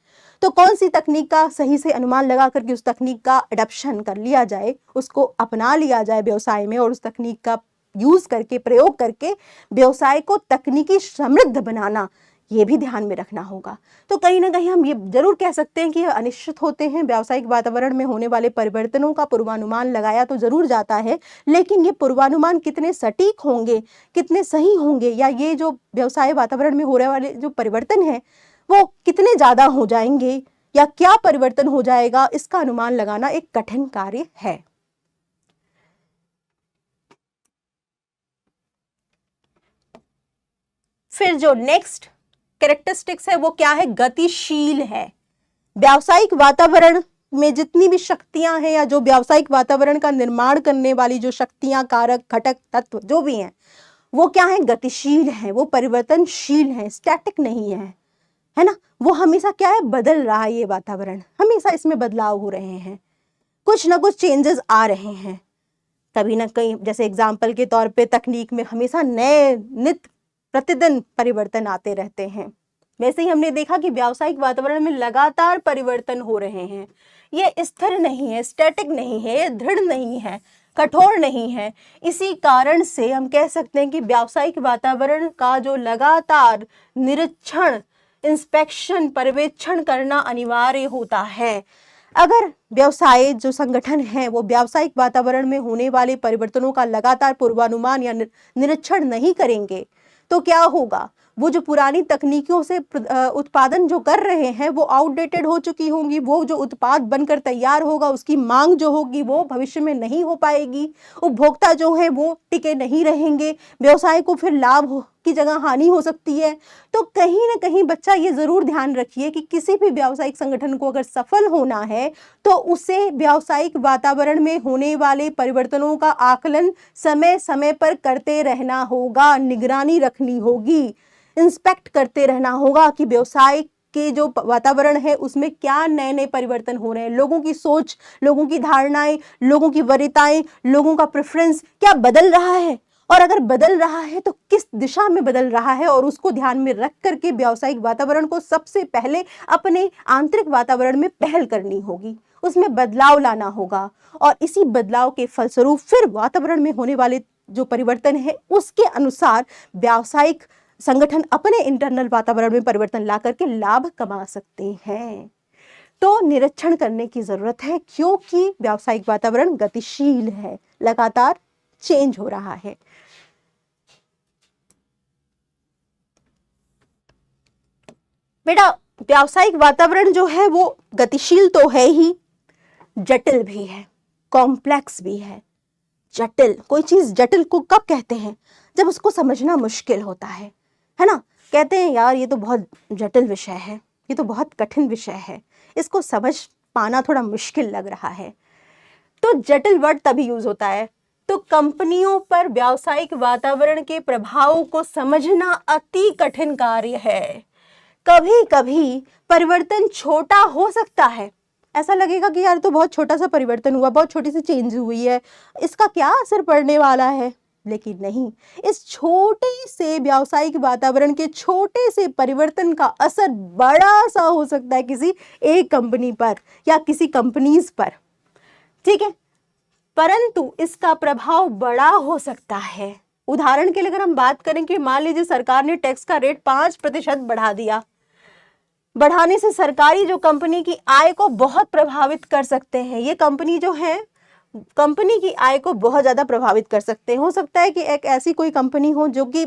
तो कौन सी तकनीक का सही से अनुमान लगा करके उस तकनीक का अडॉप्शन कर लिया जाए, उसको अपना लिया जाए व्यवसाय में, और उस तकनीक का यूज करके, प्रयोग करके व्यवसाय को तकनीकी समृद्ध बनाना, ये भी ध्यान में रखना होगा। तो कहीं ना कहीं हम ये जरूर कह सकते हैं कि अनिश्चित होते हैं, व्यावसायिक वातावरण में होने वाले परिवर्तनों का पूर्वानुमान लगाया तो जरूर जाता है, लेकिन ये पूर्वानुमान कितने सटीक होंगे, कितने सही होंगे, या ये जो व्यवसाय वातावरण में होने वाले जो परिवर्तन है वो कितने ज्यादा हो जाएंगे, या क्या परिवर्तन हो जाएगा, इसका अनुमान लगाना एक कठिन कार्य है। फिर जो नेक्स्ट कैरेक्टरिस्टिक्स है वो क्या है, गतिशील है। व्यावसायिक वातावरण में जितनी भी शक्तियां हैं, या जो व्यावसायिक वातावरण का निर्माण करने वाली जो शक्तियां, कारक, घटक, तत्व जो भी हैं, वो क्या है, गतिशील है, वो परिवर्तनशील है, स्टैटिक नहीं है ना। वो हमेशा क्या है, बदल रहा है, ये वातावरण हमेशा इसमें बदलाव हो रहे हैं, कुछ ना कुछ चेंजेस आ रहे हैं, कभी ना कहीं, जैसे एग्जाम्पल के तौर पे तकनीक में हमेशा नए नित्य प्रतिदिन परिवर्तन आते रहते हैं। वैसे ही हमने देखा कि व्यावसायिक वातावरण में लगातार परिवर्तन हो रहे हैं, ये स्थिर नहीं है, स्टैटिक नहीं है, ये दृढ़ नहीं है, कठोर नहीं है। इसी कारण से हम कह सकते हैं कि व्यावसायिक वातावरण का जो लगातार निरीक्षण, इंस्पेक्शन, पर्यवेक्षण करना अनिवार्य होता है। अगर व्यवसाय जो संगठन है वो व्यावसायिक वातावरण में होने वाले परिवर्तनों का लगातार पूर्वानुमान या निरीक्षण नहीं करेंगे तो क्या होगा, वो जो पुरानी तकनीकों से उत्पादन जो कर रहे हैं वो आउटडेटेड हो चुकी होंगी, वो जो उत्पाद बनकर तैयार होगा उसकी मांग जो होगी वो भविष्य में नहीं हो पाएगी, उपभोक्ता जो है वो टिके नहीं रहेंगे, व्यवसाय को फिर लाभ की जगह हानि हो सकती है। तो कहीं ना कहीं बच्चा ये जरूर ध्यान रखिए कि किसी भी व्यावसायिक संगठन को अगर सफल होना है तो उसे व्यावसायिक वातावरण में होने वाले परिवर्तनों का आकलन समय समय पर करते रहना होगा, निगरानी रखनी होगी, इंस्पेक्ट करते रहना होगा कि व्यवसाय के जो वातावरण है उसमें क्या नए नए परिवर्तन हो रहे हैं, लोगों की सोच, लोगों की धारणाएं, लोगों की वरीयताएं, लोगों का प्रेफरेंस क्या बदल रहा है, और अगर बदल रहा है तो किस दिशा में बदल रहा है, और उसको ध्यान में रख करके व्यावसायिक वातावरण को सबसे पहले अपने आंतरिक वातावरण में पहल करनी होगी, उसमें बदलाव लाना होगा, और इसी बदलाव के फलस्वरूप फिर वातावरण में होने वाले जो परिवर्तन है उसके अनुसार व्यावसायिक संगठन अपने इंटरनल वातावरण में परिवर्तन ला करके लाभ कमा सकते हैं। तो निरीक्षण करने की जरूरत है, क्योंकि व्यावसायिक वातावरण गतिशील है, लगातार चेंज हो रहा है। बेटा व्यावसायिक वातावरण जो है वो गतिशील तो है ही, जटिल भी है, कॉम्प्लेक्स भी है। जटिल, कोई चीज जटिल को कब कहते हैं, जब उसको समझना मुश्किल होता है ना। कहते हैं यार ये तो बहुत जटिल विषय है, ये तो बहुत कठिन विषय है, इसको समझ पाना थोड़ा मुश्किल लग रहा है। तो जटिल वर्ड तभी यूज होता है तो कंपनियों पर व्यावसायिक वातावरण के प्रभाव को समझना अति कठिन कार्य है। कभी कभी परिवर्तन छोटा हो सकता है, ऐसा लगेगा कि यार तो बहुत छोटा सा परिवर्तन हुआ, बहुत छोटी सी चेंज हुई है, इसका क्या असर पड़ने वाला है, लेकिन नहीं, इस छोटे से व्यावसायिक वातावरण के छोटे से परिवर्तन का असर बड़ा सा हो सकता है किसी एक कंपनी पर या किसी कंपनीज पर, ठीक है, परंतु इसका प्रभाव बड़ा हो सकता है। उदाहरण के लिए अगर हम बात करें कि मान लीजिए सरकार ने टैक्स का रेट 5% बढ़ा दिया, बढ़ाने से सरकारी जो कंपनी की आय को बहुत प्रभावित कर सकते हैं, ये कंपनी जो है कंपनी की आय को बहुत ज्यादा प्रभावित कर सकते हैं। हो सकता है कि एक ऐसी कोई कंपनी हो जो कि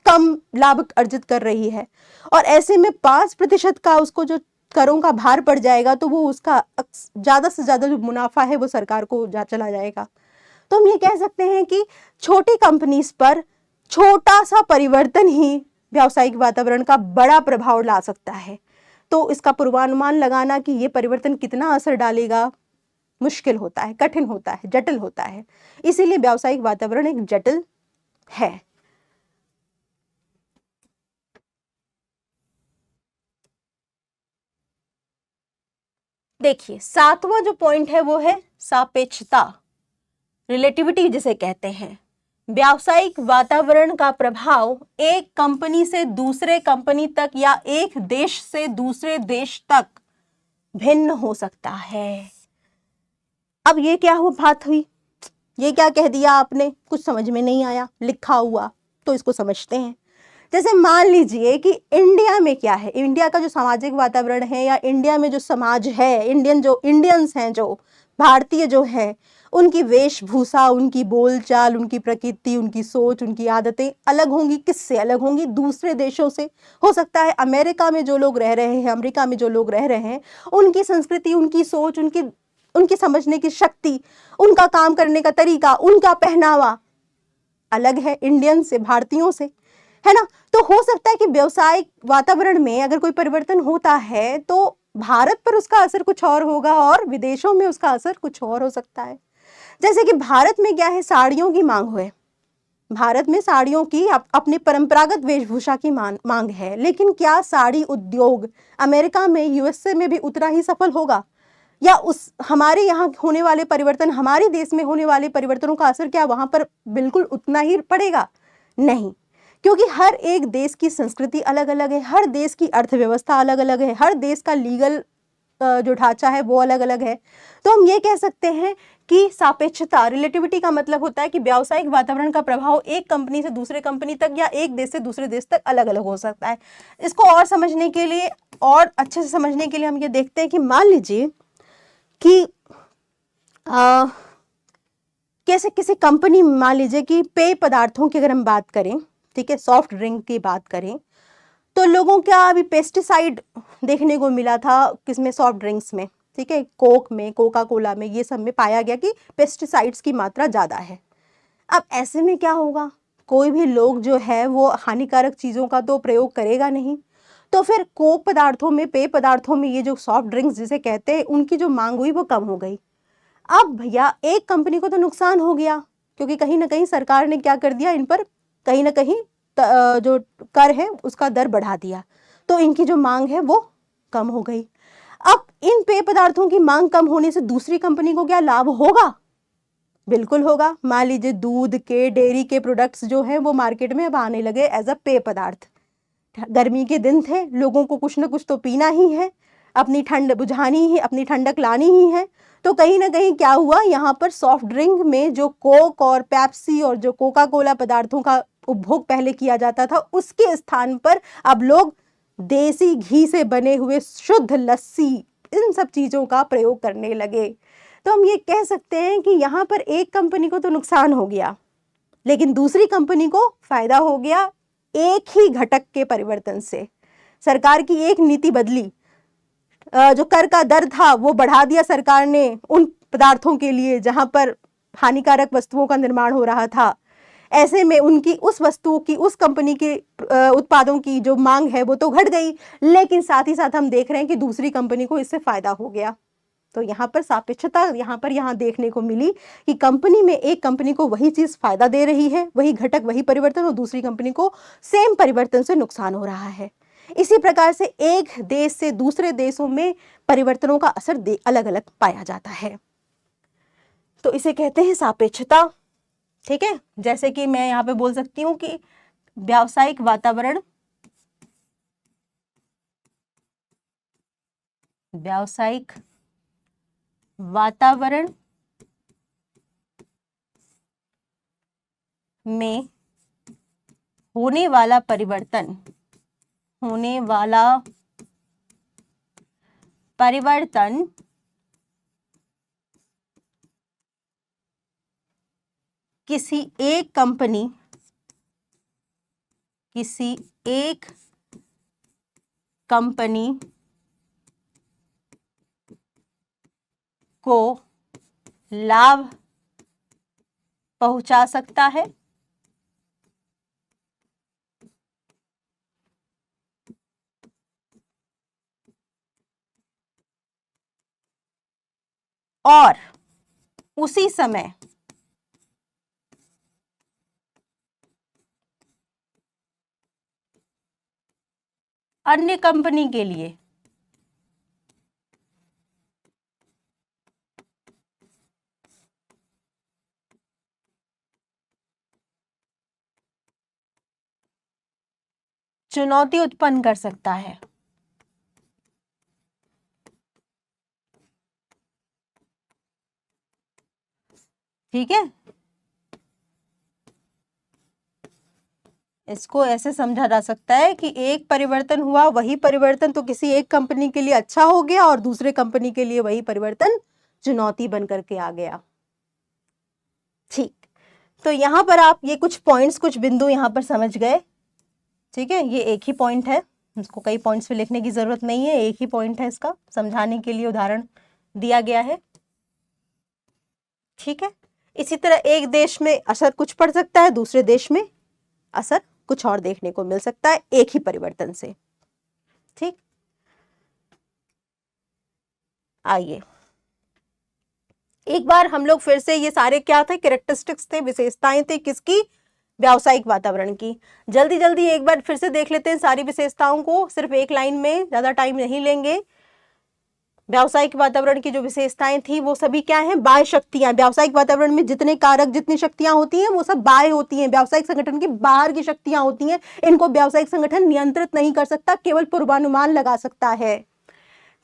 कम लाभ अर्जित कर रही है और ऐसे में 5% का उसको जो करों का भार पड़ जाएगा तो वो उसका ज्यादा से ज्यादा जो मुनाफा है वो सरकार को चला जाएगा। तो हम ये कह सकते हैं कि छोटी कंपनीज पर छोटा सा परिवर्तन ही व्यावसायिक वातावरण का बड़ा प्रभाव ला सकता है। तो इसका पूर्वानुमान लगाना कि ये परिवर्तन कितना असर डालेगा मुश्किल होता है, कठिन होता है, जटिल होता है। इसीलिए व्यावसायिक वातावरण एक जटिल है। देखिए 7वां जो पॉइंट है वो है सापेक्षता, रिलेटिविटी जिसे कहते हैं। व्यावसायिक वातावरण का प्रभाव एक कंपनी से दूसरे कंपनी तक या एक देश से दूसरे देश तक भिन्न हो सकता है। अब ये क्या हुआ बात हुई, ये क्या कह दिया आपने, कुछ समझ में नहीं आया लिखा हुआ, तो इसको समझते हैं। जैसे मान लीजिए कि इंडिया में क्या है, इंडिया का जो सामाजिक वातावरण है या इंडिया में जो समाज है, इंडियंस हैं, जो भारतीय जो है, उनकी वेशभूषा, उनकी बोलचाल, उनकी प्रकृति, उनकी सोच, उनकी आदतें अलग होंगी। किससे अलग होंगी? दूसरे देशों से। हो सकता है अमेरिका में जो लोग रह रहे हैं, अमेरिका में जो लोग रह रहे हैं, उनकी संस्कृति, उनकी सोच, उनकी उनकी समझने की शक्ति, उनका काम करने का तरीका, उनका पहनावा अलग है इंडियन से, भारतीयों से, है ना। तो हो सकता है कि व्यवसायिक वातावरण में अगर कोई परिवर्तन होता है तो भारत पर उसका असर कुछ और होगा और विदेशों में उसका असर कुछ और हो सकता है। जैसे कि भारत में क्या है, साड़ियों की मांग है, भारत में साड़ियों की अपनी परंपरागत वेशभूषा की मांग है, लेकिन क्या साड़ी उद्योग अमेरिका में, यूएसए में भी उतना ही सफल होगा? या उस हमारे यहाँ होने वाले परिवर्तन, हमारे देश में होने वाले परिवर्तनों का असर क्या वहां पर बिल्कुल उतना ही पड़ेगा? नहीं, क्योंकि हर एक देश की संस्कृति अलग अलग है, हर देश की अर्थव्यवस्था अलग अलग है, हर देश का लीगल जो ढांचा है वो अलग अलग है। तो हम ये कह सकते हैं कि सापेक्षता, रिलेटिविटी का मतलब होता है कि व्यावसायिक वातावरण का प्रभाव एक कंपनी से दूसरे कंपनी तक या एक देश से दूसरे देश तक अलग अलग हो सकता है। इसको और समझने के लिए, और अच्छे से समझने के लिए हम ये देखते हैं कि मान लीजिए कि कैसे किसी कंपनी, मान लीजिए कि पेय पदार्थों की अगर हम बात करें, ठीक है, सॉफ्ट ड्रिंक की बात करें, तो लोगों क्या अभी पेस्टिसाइड देखने को मिला था किसमें, सॉफ्ट ड्रिंक्स में, ठीक है, कोक में, कोका कोला में, ये सब में पाया गया कि पेस्टिसाइड्स की मात्रा ज़्यादा है। अब ऐसे में क्या होगा, कोई भी लोग जो है वो हानिकारक चीज़ों का तो प्रयोग करेगा नहीं, तो फिर कोक पदार्थों में, पेय पदार्थों में, ये जो सॉफ्ट ड्रिंक्स जिसे कहते हैं, उनकी जो मांग हुई वो कम हो गई। अब भैया एक कंपनी को तो नुकसान हो गया, क्योंकि कहीं ना कहीं सरकार ने क्या कर दिया, इन पर कहीं ना कहीं जो कर है उसका दर बढ़ा दिया, तो इनकी जो मांग है वो कम हो गई। अब इन पेय पदार्थों की मांग कम होने से दूसरी कंपनी को क्या लाभ होगा? बिल्कुल होगा। मान लीजिए दूध के, डेयरी के प्रोडक्ट्स जो हैं वो मार्केट में अब आने लगे एज अ पेय पदार्थ। गर्मी के दिन थे, लोगों को कुछ ना कुछ तो पीना ही है, अपनी ठंड बुझानी ही, अपनी ठंडक लानी ही है। तो कहीं ना कहीं क्या हुआ, यहाँ पर सॉफ्ट ड्रिंक में जो कोक और पेप्सी और जो कोका कोला पदार्थों का उपभोग पहले किया जाता था, उसके स्थान पर अब लोग देसी घी से बने हुए शुद्ध लस्सी, इन सब चीज़ों का प्रयोग करने लगे। तो हम ये कह सकते हैं कि यहाँ पर एक कंपनी को तो नुकसान हो गया, लेकिन दूसरी कंपनी को फायदा हो गया एक ही घटक के परिवर्तन से। सरकार की एक नीति बदली, जो कर का दर था वो बढ़ा दिया सरकार ने उन पदार्थों के लिए जहां पर हानिकारक वस्तुओं का निर्माण हो रहा था। ऐसे में उनकी उस वस्तुओं की, उस कंपनी के उत्पादों की जो मांग है वो तो घट गई, लेकिन साथ ही साथ हम देख रहे हैं कि दूसरी कंपनी को इससे फायदा हो गया। तो यहाँ पर सापेक्षता यहाँ देखने को मिली कि कंपनी में एक कंपनी को वही चीज फायदा दे रही है, वही घटक, वही परिवर्तन, और दूसरी कंपनी को सेम परिवर्तन से नुकसान हो रहा है। इसी प्रकार से एक देश से दूसरे देशों में परिवर्तनों का असर अलग अलग पाया जाता है, तो इसे कहते हैं सापेक्षता। ठीक है, जैसे कि मैं यहाँ पे बोल सकती हूँ कि व्यावसायिक वातावरण, व्यावसायिक वातावरण में होने वाला परिवर्तन, होने वाला परिवर्तन किसी एक कंपनी, किसी एक कंपनी को लाभ पहुंचा सकता है और उसी समय अन्य कंपनी के लिए चुनौती उत्पन्न कर सकता है। ठीक है, इसको ऐसे समझा जा सकता है कि एक परिवर्तन हुआ, वही परिवर्तन तो किसी एक कंपनी के लिए अच्छा हो गया और दूसरे कंपनी के लिए वही परिवर्तन चुनौती बन करके आ गया। ठीक, तो यहां पर आप ये कुछ पॉइंट्स, कुछ बिंदु यहां पर समझ गए। ठीक है, ये एक ही पॉइंट है, इसको कई पॉइंट्स पे लिखने की जरूरत नहीं है, एक ही पॉइंट है, इसका समझाने के लिए उदाहरण दिया गया है। ठीक है, इसी तरह एक देश में असर कुछ पड़ सकता है, दूसरे देश में असर कुछ और देखने को मिल सकता है एक ही परिवर्तन से। ठीक, आइए एक बार हम लोग फिर से, ये सारे क्या थे, कैरेक्टरिस्टिक्स थे, विशेषताएं थे, किसकी, व्यावसायिक वातावरण की। जल्दी जल्दी एक बार फिर से देख लेते हैं सारी विशेषताओं को, सिर्फ एक लाइन में, ज्यादा टाइम नहीं लेंगे। व्यावसायिक वातावरण की जो विशेषताएं थी वो सभी क्या हैं, बाह्य शक्तियां। व्यावसायिक वातावरण में जितने कारक, जितनी शक्तियां होती हैं वो सब बाह्य होती हैं, व्यावसायिक संगठन के बाहर की शक्तियां होती हैं। इनको व्यावसायिक संगठन नियंत्रित नहीं कर सकता, केवल पूर्वानुमान लगा सकता है।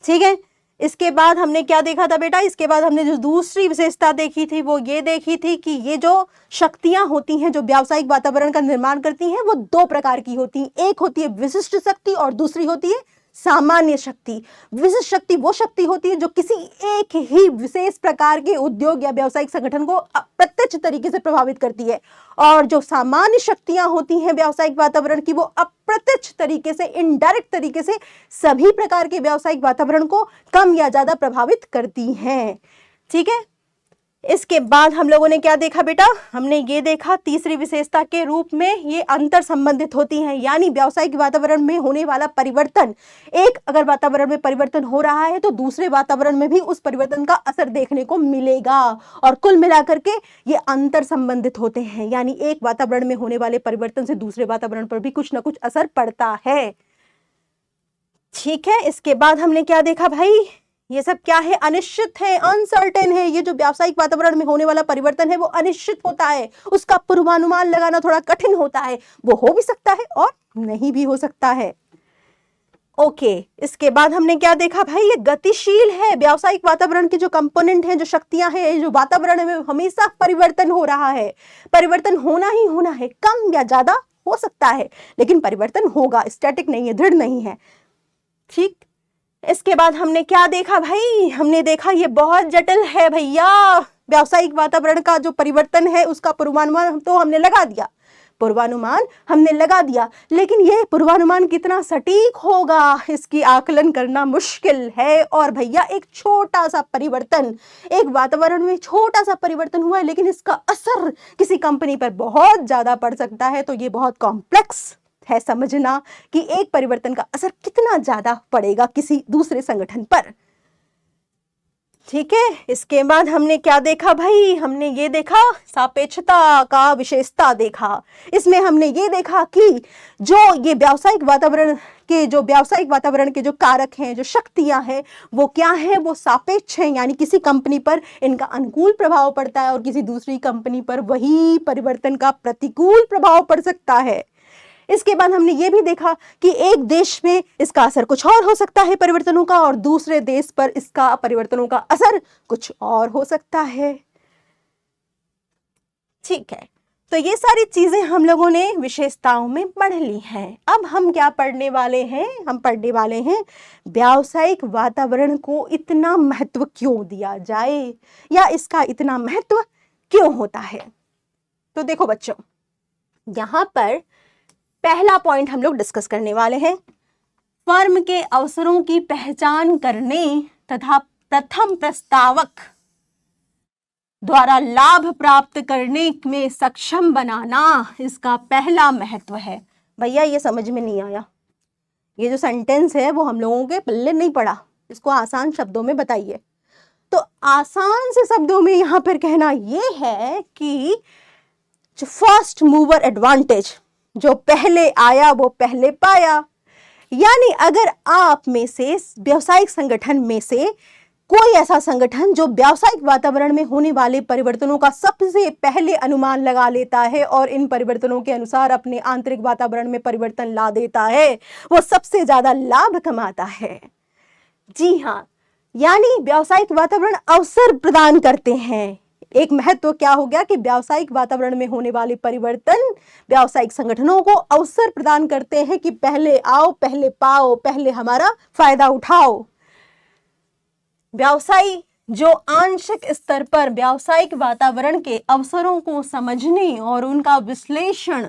ठीक है, इसके बाद हमने क्या देखा था बेटा, इसके बाद हमने जो दूसरी विशेषता देखी थी वो ये देखी थी कि ये जो शक्तियां होती हैं जो व्यावसायिक वातावरण का निर्माण करती हैं वो दो प्रकार की होती हैं। एक होती है विशिष्ट शक्ति और दूसरी होती है सामान्य शक्ति। विशिष्ट शक्ति वो शक्ति होती है जो किसी एक ही विशेष प्रकार के उद्योग या व्यावसायिक संगठन को अप्रत्यक्ष तरीके से प्रभावित करती है, और जो सामान्य शक्तियां होती हैं व्यावसायिक वातावरण की वो अप्रत्यक्ष तरीके से, इनडायरेक्ट तरीके से सभी प्रकार के व्यावसायिक वातावरण को कम या ज्यादा प्रभावित करती हैं। ठीक है, इसके बाद हम लोगों ने क्या देखा बेटा, हमने ये देखा तीसरी विशेषता के रूप में ये अंतर संबंधित होती हैं, यानी व्यावसायिक वातावरण में होने वाला परिवर्तन, एक अगर वातावरण में परिवर्तन हो रहा है तो दूसरे वातावरण में भी उस परिवर्तन का असर देखने को मिलेगा, और कुल मिलाकर के ये अंतर संबंधित होते हैं, यानी एक वातावरण में होने वाले परिवर्तन से दूसरे वातावरण पर भी कुछ ना कुछ असर पड़ता है। ठीक है, इसके बाद हमने क्या देखा भाई, ये सब क्या है, अनिश्चित है, अनसर्टेन है। ये जो व्यावसायिक वातावरण में होने वाला परिवर्तन है वो अनिश्चित होता है, उसका पूर्वानुमान लगाना थोड़ा कठिन होता है, वो हो भी सकता है और नहीं भी हो सकता है। ओके, इसके बाद हमने क्या देखा भाई, ये गतिशील है। व्यावसायिक वातावरण के जो कंपोनेंट हैं, जो शक्तियां हैं, जो वातावरण में हमेशा परिवर्तन हो रहा है, परिवर्तन होना ही होना है, कम या ज्यादा हो सकता है लेकिन परिवर्तन होगा, स्टैटिक नहीं है, दृढ़ नहीं है। ठीक, इसके बाद हमने क्या देखा भाई, हमने देखा ये बहुत जटिल है भैया, व्यावसायिक वातावरण का जो परिवर्तन है उसका पूर्वानुमान तो हमने लगा दिया, पूर्वानुमान हमने लगा दिया, लेकिन ये पूर्वानुमान कितना सटीक होगा इसकी आकलन करना मुश्किल है। और भैया एक छोटा सा परिवर्तन, एक वातावरण में छोटा सा परिवर्तन हुआ है लेकिन इसका असर किसी कंपनी पर बहुत ज्यादा पड़ सकता है, तो ये बहुत कॉम्प्लेक्स है समझना कि एक परिवर्तन का असर कितना ज्यादा पड़ेगा किसी दूसरे संगठन पर। ठीक है, इसके बाद हमने क्या देखा भाई, हमने ये देखा सापेक्षता का विशेषता देखा। इसमें हमने ये देखा कि जो ये व्यावसायिक वातावरण के जो कारक हैं, जो शक्तियां हैं, वो क्या हैं, वो सापेक्ष हैं, यानी किसी कंपनी पर इनका अनुकूल प्रभाव पड़ता है और किसी दूसरी कंपनी पर वही परिवर्तन का प्रतिकूल प्रभाव पड़ सकता है। इसके बाद हमने ये भी देखा कि एक देश में इसका असर कुछ और हो सकता है परिवर्तनों का, और दूसरे देश पर इसका परिवर्तनों का असर कुछ और हो सकता है। ठीक है, तो ये सारी चीजें हम लोगों ने विशेषताओं में पढ़ ली हैं। अब हम क्या पढ़ने वाले हैं, हम पढ़ने वाले हैं व्यावसायिक वातावरण को इतना महत्व क्यों दिया जाए, या इसका इतना महत्व क्यों होता है। तो देखो बच्चों, यहां पर पहला पॉइंट हम लोग डिस्कस करने वाले हैं, फर्म के अवसरों की पहचान करने तथा प्रथम प्रस्तावक द्वारा लाभ प्राप्त करने में सक्षम बनाना इसका पहला महत्व है। भैया ये समझ में नहीं आया, ये जो सेंटेंस है वो हम लोगों के पल्ले नहीं पड़ा, इसको आसान शब्दों में बताइए। तो आसान से शब्दों में यहां पर कहना ये है कि जो फर्स्ट मूवर एडवांटेज, जो पहले आया वो पहले पाया, यानी अगर आप में से व्यावसायिक संगठन में से कोई ऐसा संगठन जो व्यावसायिक वातावरण में होने वाले परिवर्तनों का सबसे पहले अनुमान लगा लेता है और इन परिवर्तनों के अनुसार अपने आंतरिक वातावरण में परिवर्तन ला देता है, वो सबसे ज्यादा लाभ कमाता है। जी हाँ, यानी व्यावसायिक वातावरण अवसर प्रदान करते हैं, एक महत्व क्या हो गया कि व्यावसायिक वातावरण में होने वाले परिवर्तन व्यावसायिक संगठनों को अवसर प्रदान करते हैं कि पहले आओ, पहले पाओ, पहले हमारा फायदा उठाओ। व्यवसायी जो आंशिक स्तर पर व्यावसायिक वातावरण के अवसरों को समझने और उनका विश्लेषण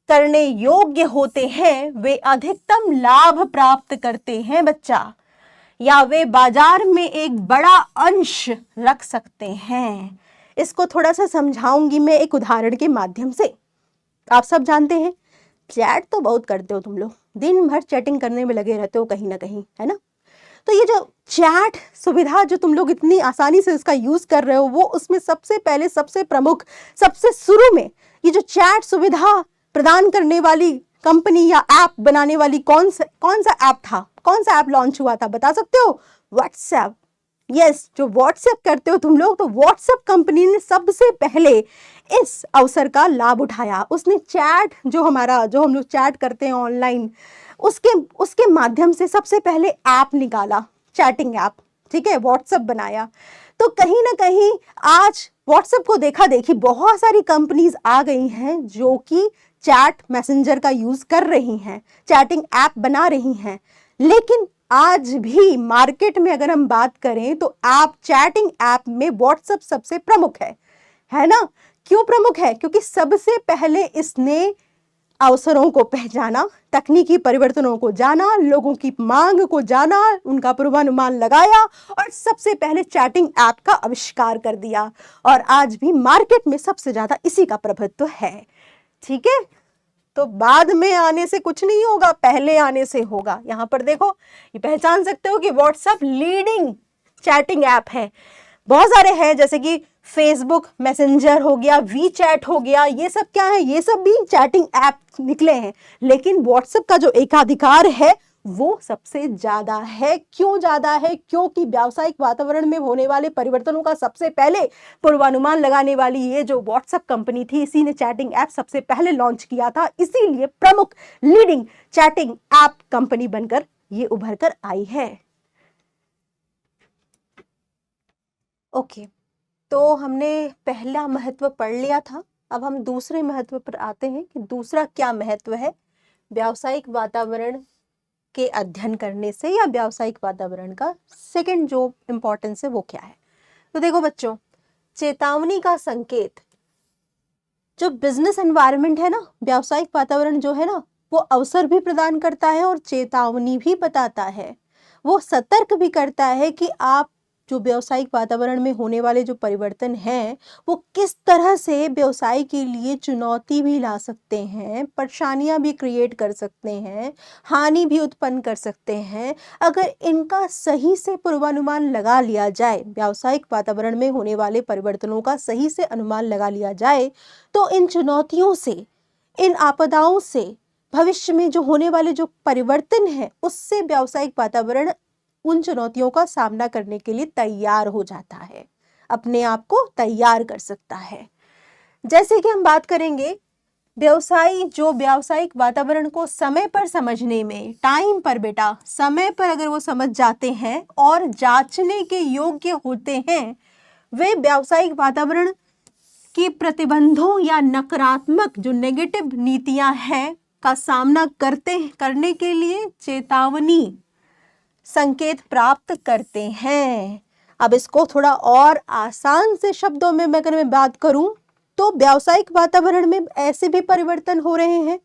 करने योग्य होते हैं, वे अधिकतम लाभ प्राप्त करते हैं बच्चा, या वे बाजार में एक बड़ा अंश रख सकते हैं। इसको थोड़ा सा समझाऊंगी मैं एक उदाहरण के माध्यम से। आप सब जानते हैं, चैट तो बहुत करते हो तुम लोग, दिन भर चैटिंग करने में लगे रहते हो कहीं ना कहीं, है ना। तो ये जो चैट सुविधा जो तुम लोग इतनी आसानी से उसका यूज कर रहे हो, वो उसमें सबसे पहले, सबसे प्रमुख, सबसे शुरू में ये जो चैट सुविधा प्रदान करने वाली कंपनी या ऐप बनाने वाली कौन सा ऐप था, कौन सा ऐप लॉन्च हुआ था, बता सकते हो? व्हाट्सएप। यस, जो व्हाट्सएप करते हो तुम लोग, तो व्हाट्सएप कंपनी ने सबसे पहले इस अवसर का लाभ उठाया। उसने चैट जो हम लोग चैट करते हैं ऑनलाइन, उसके माध्यम से सबसे पहले ऐप निकाला, चैटिंग ऐप, ठीक है, व्हाट्सएप बनाया। तो कहीं ना कहीं आज व्हाट्सएप को देखा देखी बहुत सारी कंपनीज आ गई हैं जो कि चैट मैसेंजर का यूज कर रही हैं, चैटिंग ऐप बना रही हैं। लेकिन आज भी मार्केट में अगर हम बात करें तो चैटिंग ऐप में व्हाट्सएप सबसे प्रमुख है ना। क्यों प्रमुख है? क्योंकि सबसे पहले इसने अवसरों को पहचाना, तकनीकी परिवर्तनों को जाना, लोगों की मांग को जाना, उनका पूर्वानुमान लगाया और सबसे पहले चैटिंग ऐप का आविष्कार कर दिया। और आज भी मार्केट में सबसे ज्यादा इसी का प्रभुत्व है, ठीक है। तो बाद में आने से कुछ नहीं होगा, पहले आने से होगा। यहां पर देखो, ये पहचान सकते हो कि व्हाट्सएप लीडिंग चैटिंग ऐप है। बहुत सारे हैं, जैसे कि फेसबुक मैसेंजर हो गया, वी चैट हो गया, ये सब क्या है? ये सब भी चैटिंग ऐप निकले हैं। लेकिन व्हाट्सएप का जो एकाधिकार है वो सबसे ज्यादा है। क्यों ज्यादा है? क्योंकि व्यावसायिक वातावरण में होने वाले परिवर्तनों का सबसे पहले पूर्वानुमान लगाने वाली ये जो व्हाट्सएप कंपनी थी, इसी ने चैटिंग ऐप सबसे पहले लॉन्च किया था। इसीलिए प्रमुख लीडिंग चैटिंग ऐप कंपनी बनकर ये उभर कर आई है। ओके, तो हमने पहला महत्व पढ़ लिया था। अब हम दूसरे महत्व पर आते हैं कि दूसरा क्या महत्व है व्यावसायिक वातावरण के अध्ययन करने से, या व्यावसायिक वातावरण का सेकंड जो इंपॉर्टेंस है वो क्या है। तो देखो बच्चों, चेतावनी का संकेत, जो बिजनेस एनवायरनमेंट है ना, व्यावसायिक वातावरण जो है ना, वो अवसर भी प्रदान करता है और चेतावनी भी बताता है। वो सतर्क भी करता है कि आप जो व्यावसायिक वातावरण में होने वाले जो परिवर्तन हैं, वो किस तरह से व्यवसाय के लिए चुनौती भी ला सकते हैं, परेशानियां भी क्रिएट कर सकते हैं, हानि भी उत्पन्न कर सकते हैं। अगर इनका सही से पूर्वानुमान लगा लिया जाए, व्यावसायिक वातावरण में होने वाले परिवर्तनों का सही से अनुमान लगा लिया जाए, तो इन चुनौतियों से, इन आपदाओं से, भविष्य में जो होने वाले जो परिवर्तन है, उससे व्यावसायिक वातावरण उन चुनौतियों का सामना करने के लिए तैयार हो जाता है, अपने आप को तैयार कर सकता है। जैसे कि हम बात करेंगे, व्यवसायी जो व्यावसायिक वातावरण को समय पर समझने में, टाइम पर बेटा, समय पर अगर वो समझ जाते हैं और जांचने के योग्य होते हैं, वे व्यावसायिक वातावरण के प्रतिबंधों या नकारात्मक जो नेगेटिव नीतियां हैं का सामना करने के लिए चेतावनी संकेत प्राप्त करते हैं। अब इसको थोड़ा और आसान से शब्दों में अगर मैं बात करूं, तो व्यावसायिक वातावरण में ऐसे भी परिवर्तन हो रहे हैं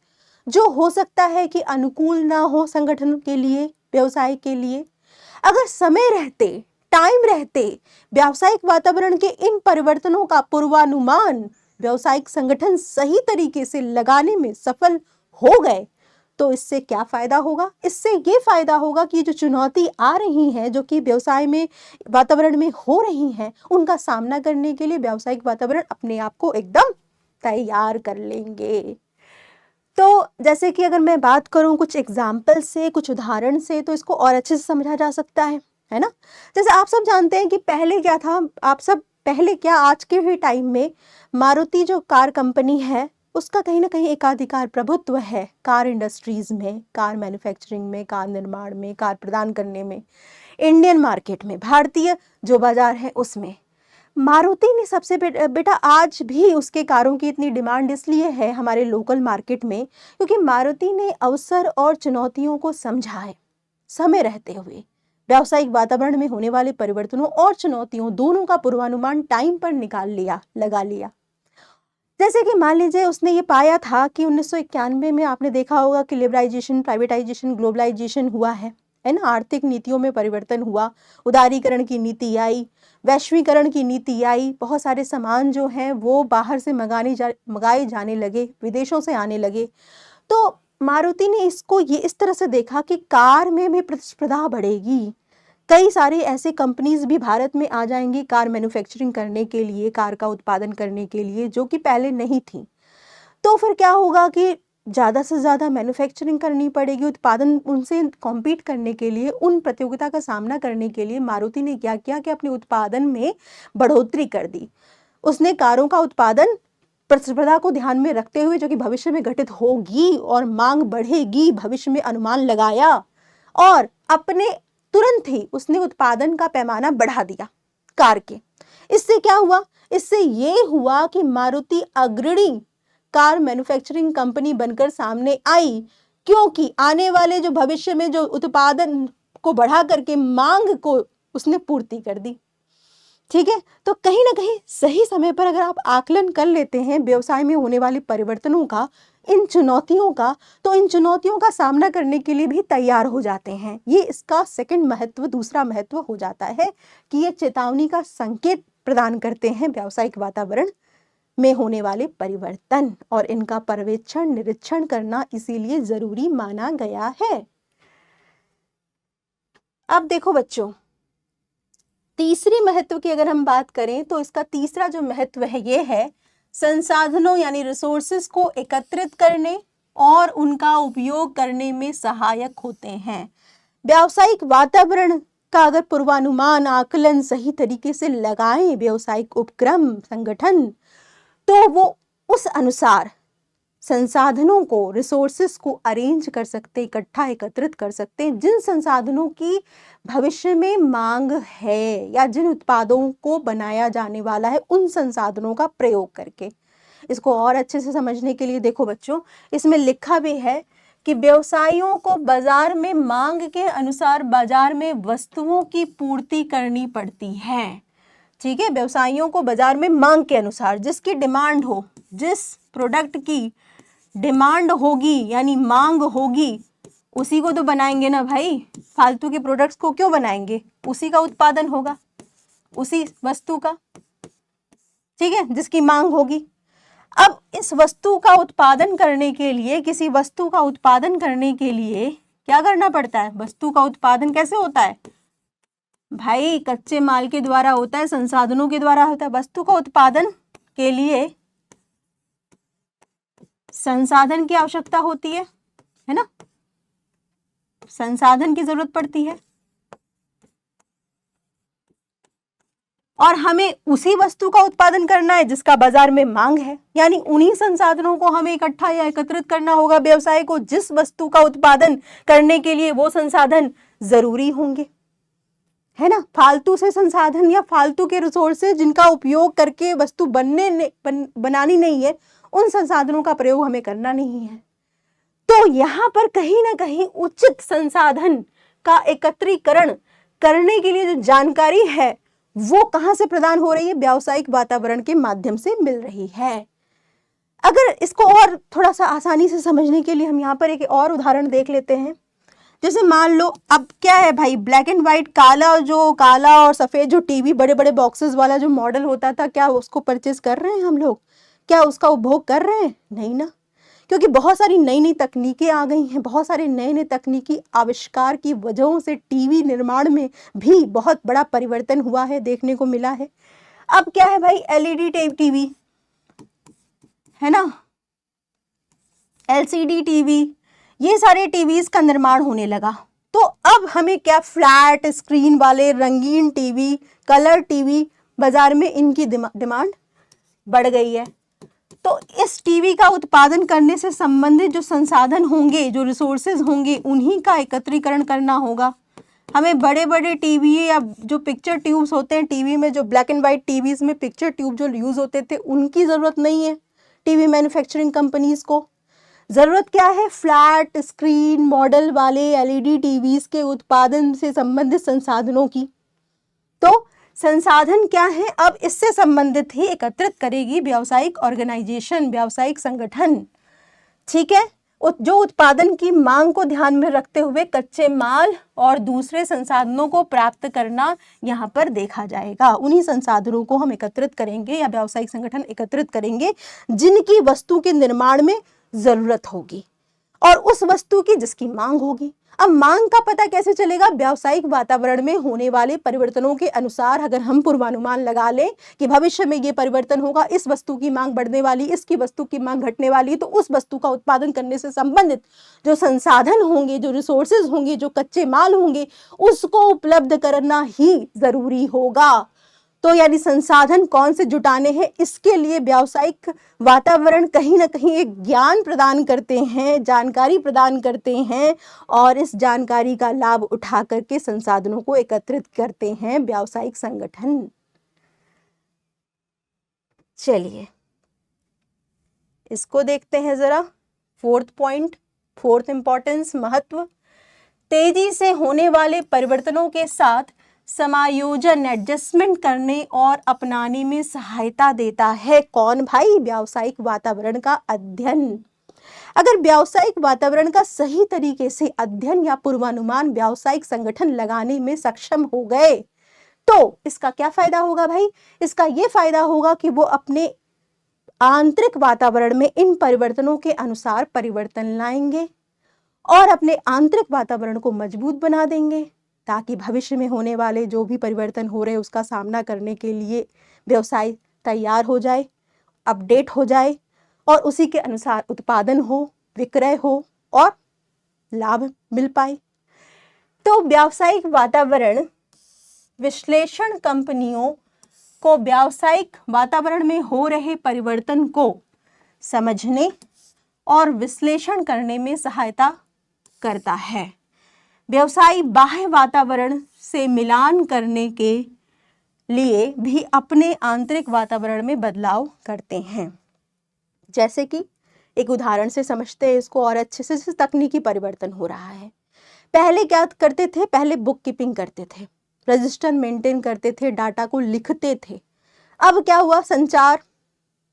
जो हो सकता है कि अनुकूल ना हो संगठन के लिए, व्यवसाय के लिए। अगर समय रहते, टाइम रहते, व्यावसायिक वातावरण के इन परिवर्तनों का पूर्वानुमान व्यावसायिक संगठन सही तरीके से लगाने में सफल हो गए, तो इससे क्या फायदा होगा? इससे ये फायदा होगा कि जो चुनौती आ रही है, जो कि व्यवसाय में, वातावरण में हो रही हैं, उनका सामना करने के लिए व्यावसायिक वातावरण अपने आप को एकदम तैयार कर लेंगे। तो जैसे कि अगर मैं बात करूं कुछ एग्जाम्पल से, कुछ उदाहरण से, तो इसको और अच्छे से समझा जा सकता है ना। जैसे आप सब जानते हैं कि पहले क्या था, आज के ही टाइम में मारुति जो कार कंपनी है, उसका कहीं ना कहीं एकाधिकार प्रभुत्व है कार इंडस्ट्रीज में, कार मैन्युफैक्चरिंग में, कार निर्माण में, कार प्रदान करने में, इंडियन मार्केट में, भारतीय जो बाजार है उसमें। मारुति ने सबसे बेटा आज भी उसके कारों की इतनी डिमांड इसलिए है हमारे लोकल मार्केट में क्योंकि मारुति ने अवसर और चुनौतियों को समझा है। समय रहते हुए व्यावसायिक वातावरण में होने वाले परिवर्तनों और चुनौतियों दोनों का पूर्वानुमान टाइम पर लगा लिया। जैसे कि मान लीजिए उसने ये पाया था कि 1991 में आपने देखा होगा कि लिबराइजेशन, प्राइवेटाइजेशन, ग्लोबलाइजेशन हुआ है ना। आर्थिक नीतियों में परिवर्तन हुआ, उदारीकरण की नीति आई, वैश्वीकरण की नीति आई, बहुत सारे सामान जो हैं वो बाहर से मंगाए जाने लगे, विदेशों से आने लगे। तो मारुति ने इसको ये इस तरह से देखा कि कार में भी प्रतिस्पर्धा बढ़ेगी, कई सारे ऐसे कंपनीज भी भारत में आ जाएंगी कार मैन्युफैक्चरिंग करने के लिए, कार का उत्पादन करने के लिए, जो कि पहले नहीं थी। तो फिर क्या होगा कि ज़्यादा से ज़्यादा मैन्युफैक्चरिंग करनी पड़ेगी, उत्पादन उनसे कॉम्पीट करने के लिए, उन प्रतियोगिता का सामना करने के लिए मारुति ने क्या किया कि अपने उत्पादन में बढ़ोतरी कर दी। उसने कारों का उत्पादन प्रतिस्पर्धा को ध्यान में रखते हुए, जो कि भविष्य में घटित होगी और मांग बढ़ेगी, भविष्य में अनुमान लगाया और अपने तुरंत ही उसने उत्पादन का पैमाना बढ़ा दिया कार के। इससे क्या हुआ? इससे ये हुआ कि मारुति अग्रणी कार मैन्युफैक्चरिंग कंपनी बनकर सामने आई, क्योंकि आने वाले जो भविष्य में जो उत्पादन को बढ़ा करके मांग को उसने पूर्ति कर दी। ठीक है, तो कहीं ना कहीं सही समय पर अगर आप आकलन कर लेते हैं व्यवसाय में होने वाले परिवर्तनों का, इन चुनौतियों का, तो इन चुनौतियों का सामना करने के लिए भी तैयार हो जाते हैं। ये इसका सेकंड महत्व, दूसरा महत्व हो जाता है कि ये चेतावनी का संकेत प्रदान करते हैं व्यावसायिक वातावरण में होने वाले परिवर्तन, और इनका पर्यवेक्षण, निरीक्षण करना इसीलिए जरूरी माना गया है। अब देखो बच्चों, तीसरी महत्व की अगर हम बात करें तो इसका तीसरा जो महत्व है ये है संसाधनों यानी रिसोर्सेस को एकत्रित करने और उनका उपयोग करने में सहायक होते हैं। व्यावसायिक वातावरण का अगर पूर्वानुमान, आकलन सही तरीके से लगाएं व्यावसायिक उपक्रम, संगठन, तो वो उस अनुसार संसाधनों को, रिसोर्सेस को अरेंज कर सकते, इकट्ठा एकत्रित कर सकते हैं, जिन संसाधनों की भविष्य में मांग है या जिन उत्पादों को बनाया जाने वाला है, उन संसाधनों का प्रयोग करके। इसको और अच्छे से समझने के लिए देखो बच्चों, इसमें लिखा भी है कि व्यवसायियों को बाजार में मांग के अनुसार बाजार में वस्तुओं की पूर्ति करनी पड़ती है। ठीक है, व्यवसायियों को बाजार में मांग के अनुसार जिसकी डिमांड हो, जिस प्रोडक्ट की डिमांड होगी यानी मांग होगी, उसी को तो बनाएंगे ना भाई। फालतू के प्रोडक्ट्स को क्यों बनाएंगे? उसी का उत्पादन होगा, उसी वस्तु का, ठीक है, जिसकी मांग होगी। अब इस वस्तु का उत्पादन करने के लिए, किसी वस्तु का उत्पादन करने के लिए क्या करना पड़ता है? वस्तु का उत्पादन कैसे होता है भाई? कच्चे माल के द्वारा होता है, संसाधनों के द्वारा होता है। वस्तु का उत्पादन के लिए संसाधन की आवश्यकता होती है ना? संसाधन की जरूरत पड़ती है और हमें उसी वस्तु का उत्पादन करना है जिसका बाजार में मांग है, यानी उन्हीं संसाधनों को हमें इकट्ठा या एकत्रित करना होगा व्यवसाय को, जिस वस्तु का उत्पादन करने के लिए वो संसाधन जरूरी होंगे, है ना। फालतू से संसाधन या फालतू के रिसोर्सेज जिनका उपयोग करके वस्तु बनानी नहीं है, उन संसाधनों का प्रयोग हमें करना नहीं है। तो यहाँ पर कहीं ना कहीं उचित संसाधन का एकत्रीकरण करने के लिए जो जानकारी है वो कहाँ से प्रदान हो रही है? व्यावसायिक वातावरण के माध्यम से मिल रही है। अगर इसको और थोड़ा सा आसानी से समझने के लिए हम यहाँ पर एक और उदाहरण देख लेते हैं। जैसे मान लो अब क्या है भाई, ब्लैक एंड व्हाइट, काला और सफेद जो टीवी, बड़े बड़े बॉक्सेस वाला जो मॉडल होता था, क्या उसको परचेज कर रहे हैं हम लोग? क्या उसका उपभोग कर रहे हैं? नहीं ना, क्योंकि बहुत सारी नई नई तकनीकें आ गई हैं, बहुत सारे नए नए तकनीकी आविष्कार की वजहों से टीवी निर्माण में भी बहुत बड़ा परिवर्तन हुआ है, देखने को मिला है। अब क्या है भाई, एलईडी टीवी है ना, एलसीडी टीवी, ये सारे टीवीज का निर्माण होने लगा। तो अब हमें क्या, फ्लैट स्क्रीन वाले रंगीन टीवी, कलर टीवी, बाजार में इनकी डिमांड बढ़ गई है। तो इस टीवी का उत्पादन करने से संबंधित जो संसाधन होंगे, जो रिसोर्सेज होंगे, उन्हीं का एकत्रीकरण करना होगा हमें बड़े बड़े टीवी या जो पिक्चर ट्यूब्स होते हैं टीवी में, जो ब्लैक एंड वाइट टीवीज में पिक्चर ट्यूब जो यूज़ होते थे, उनकी ज़रूरत नहीं है टीवी मैन्युफैक्चरिंग कंपनीज को। ज़रूरत क्या है? फ्लैट स्क्रीन मॉडल वाले एलईडी टीवीज के उत्पादन से संबंधित संसाधनों की। तो संसाधन क्या है? अब इससे संबंधित ही एकत्रित करेगी व्यावसायिक ऑर्गेनाइजेशन, व्यावसायिक संगठन, ठीक है। जो उत्पादन की मांग को ध्यान में रखते हुए कच्चे माल और दूसरे संसाधनों को प्राप्त करना यहाँ पर देखा जाएगा। उन्हीं संसाधनों को हम एकत्रित करेंगे या व्यावसायिक संगठन एकत्रित करेंगे जिनकी वस्तु के निर्माण में जरूरत होगी और उस वस्तु की जिसकी मांग होगी। अब मांग का पता कैसे चलेगा? व्यावसायिक वातावरण में होने वाले परिवर्तनों के अनुसार अगर हम पूर्वानुमान लगा लें कि भविष्य में ये परिवर्तन होगा, इस वस्तु की मांग बढ़ने वाली, इसकी वस्तु की मांग घटने वाली, तो उस वस्तु का उत्पादन करने से संबंधित जो संसाधन होंगे, जो रिसोर्सेज होंगे, जो कच्चे माल होंगे, उसको उपलब्ध करना ही जरूरी होगा। तो यानी संसाधन कौन से जुटाने हैं, इसके लिए व्यावसायिक वातावरण कहीं ना कहीं एक ज्ञान प्रदान करते हैं, जानकारी प्रदान करते हैं और इस जानकारी का लाभ उठा करके संसाधनों को एकत्रित करते हैं व्यावसायिक संगठन। चलिए इसको देखते हैं जरा। फोर्थ पॉइंट, फोर्थ इंपॉर्टेंस, महत्व, तेजी से होने वाले परिवर्तनों के साथ समायोजन, एडजस्टमेंट करने और अपनाने में सहायता देता है। कौन भाई? व्यावसायिक वातावरण का अध्ययन। अगर व्यावसायिक वातावरण का सही तरीके से अध्ययन या पूर्वानुमान व्यावसायिक संगठन लगाने में सक्षम हो गए तो इसका क्या फायदा होगा भाई? इसका यह फायदा होगा कि वो अपने आंतरिक वातावरण में इन परिवर्तनों के अनुसार परिवर्तन लाएंगे और अपने आंतरिक वातावरण को मजबूत बना देंगे ताकि भविष्य में होने वाले जो भी परिवर्तन हो रहे हैं उसका सामना करने के लिए व्यवसाय तैयार हो जाए, अपडेट हो जाए और उसी के अनुसार उत्पादन हो, विक्रय हो और लाभ मिल पाए। तो व्यावसायिक वातावरण विश्लेषण कंपनियों को व्यावसायिक वातावरण में हो रहे परिवर्तन को समझने और विश्लेषण करने में सहायता करता है। व्यवसायी बाह्य वातावरण से मिलान करने के लिए भी अपने आंतरिक वातावरण में बदलाव करते हैं। जैसे कि एक उदाहरण से समझते हैं इसको और अच्छे से। तकनीकी परिवर्तन हो रहा है। पहले क्या करते थे? पहले बुक कीपिंग करते थे, रजिस्टर मेंटेन करते थे, डाटा को लिखते थे। अब क्या हुआ? संचार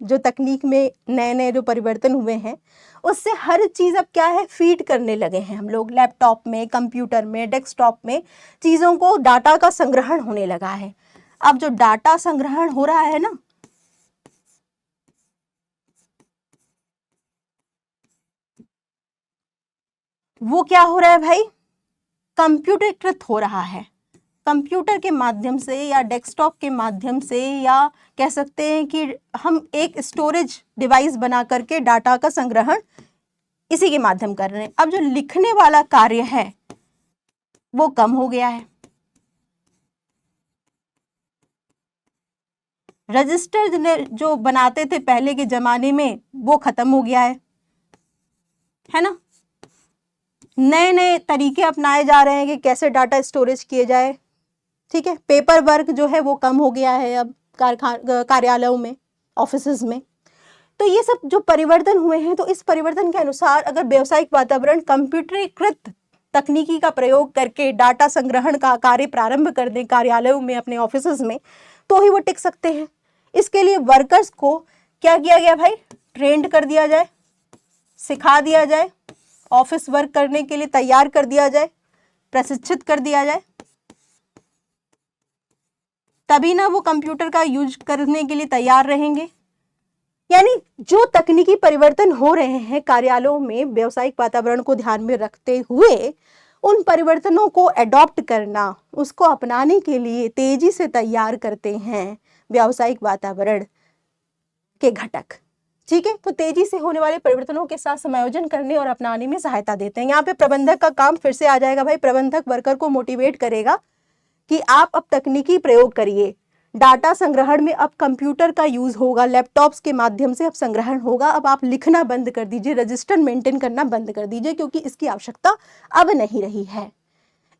जो तकनीक में नए नए जो परिवर्तन हुए हैं उससे हर चीज़ अब क्या है? फीड करने लगे हैं हम लोग। लैपटॉप में, कंप्यूटर में, डेस्कटॉप में चीज़ों को डाटा का संग्रहण होने लगा है। अब जो डाटा संग्रहण हो रहा है ना, वो क्या हो रहा है भाई? कंप्यूटरीकृत हो रहा है। कंप्यूटर के माध्यम से या डेस्कटॉप के माध्यम से, या कह सकते हैं कि हम एक स्टोरेज डिवाइस बना करके डाटा का संग्रहण इसी के माध्यम कर रहे हैं। अब जो लिखने वाला कार्य है वो कम हो गया है। रजिस्टर जो बनाते थे पहले के जमाने में वो खत्म हो गया है ना। नए नए तरीके अपनाए जा रहे हैं कि कैसे डाटा स्टोरेज किए जाए, ठीक है। पेपर वर्क जो है वो कम हो गया है अब कार्यालयों में, ऑफिसेज में। तो ये सब जो परिवर्तन हुए हैं, तो इस परिवर्तन के अनुसार अगर व्यावसायिक वातावरण कंप्यूटरीकृत तकनीकी का प्रयोग करके डाटा संग्रहण का कार्य प्रारंभ कर दें कार्यालयों में, अपने ऑफिसेज में, तो ही वो टिक सकते हैं। इसके लिए वर्कर्स को क्या किया गया भाई? ट्रेंड कर दिया जाए, सिखा दिया जाए, ऑफिस वर्क करने के लिए तैयार कर दिया जाए, प्रशिक्षित कर दिया जाए, तभी ना वो कंप्यूटर का यूज करने के लिए तैयार रहेंगे। यानी जो तकनीकी परिवर्तन हो रहे हैं कार्यालयों में व्यावसायिक वातावरण को ध्यान में रखते हुए, उन परिवर्तनों को एडॉप्ट करना, उसको अपनाने के लिए तेजी से तैयार करते हैं व्यावसायिक वातावरण के घटक, ठीक है। तो तेजी से होने वाले परिवर्तनों के साथ समायोजन करने और अपनाने में सहायता देते हैं। यहाँ पे प्रबंधक का काम फिर से आ जाएगा भाई। प्रबंधक वर्कर को मोटिवेट करेगा कि आप अब तकनीकी प्रयोग करिए, डाटा संग्रहण में अब कंप्यूटर का यूज होगा, लैपटॉप्स के माध्यम से अब संग्रहण होगा। अब आप लिखना बंद कर दीजिए, रजिस्टर मेंटेन करना बंद कर दीजिए, क्योंकि इसकी आवश्यकता अब नहीं रही है।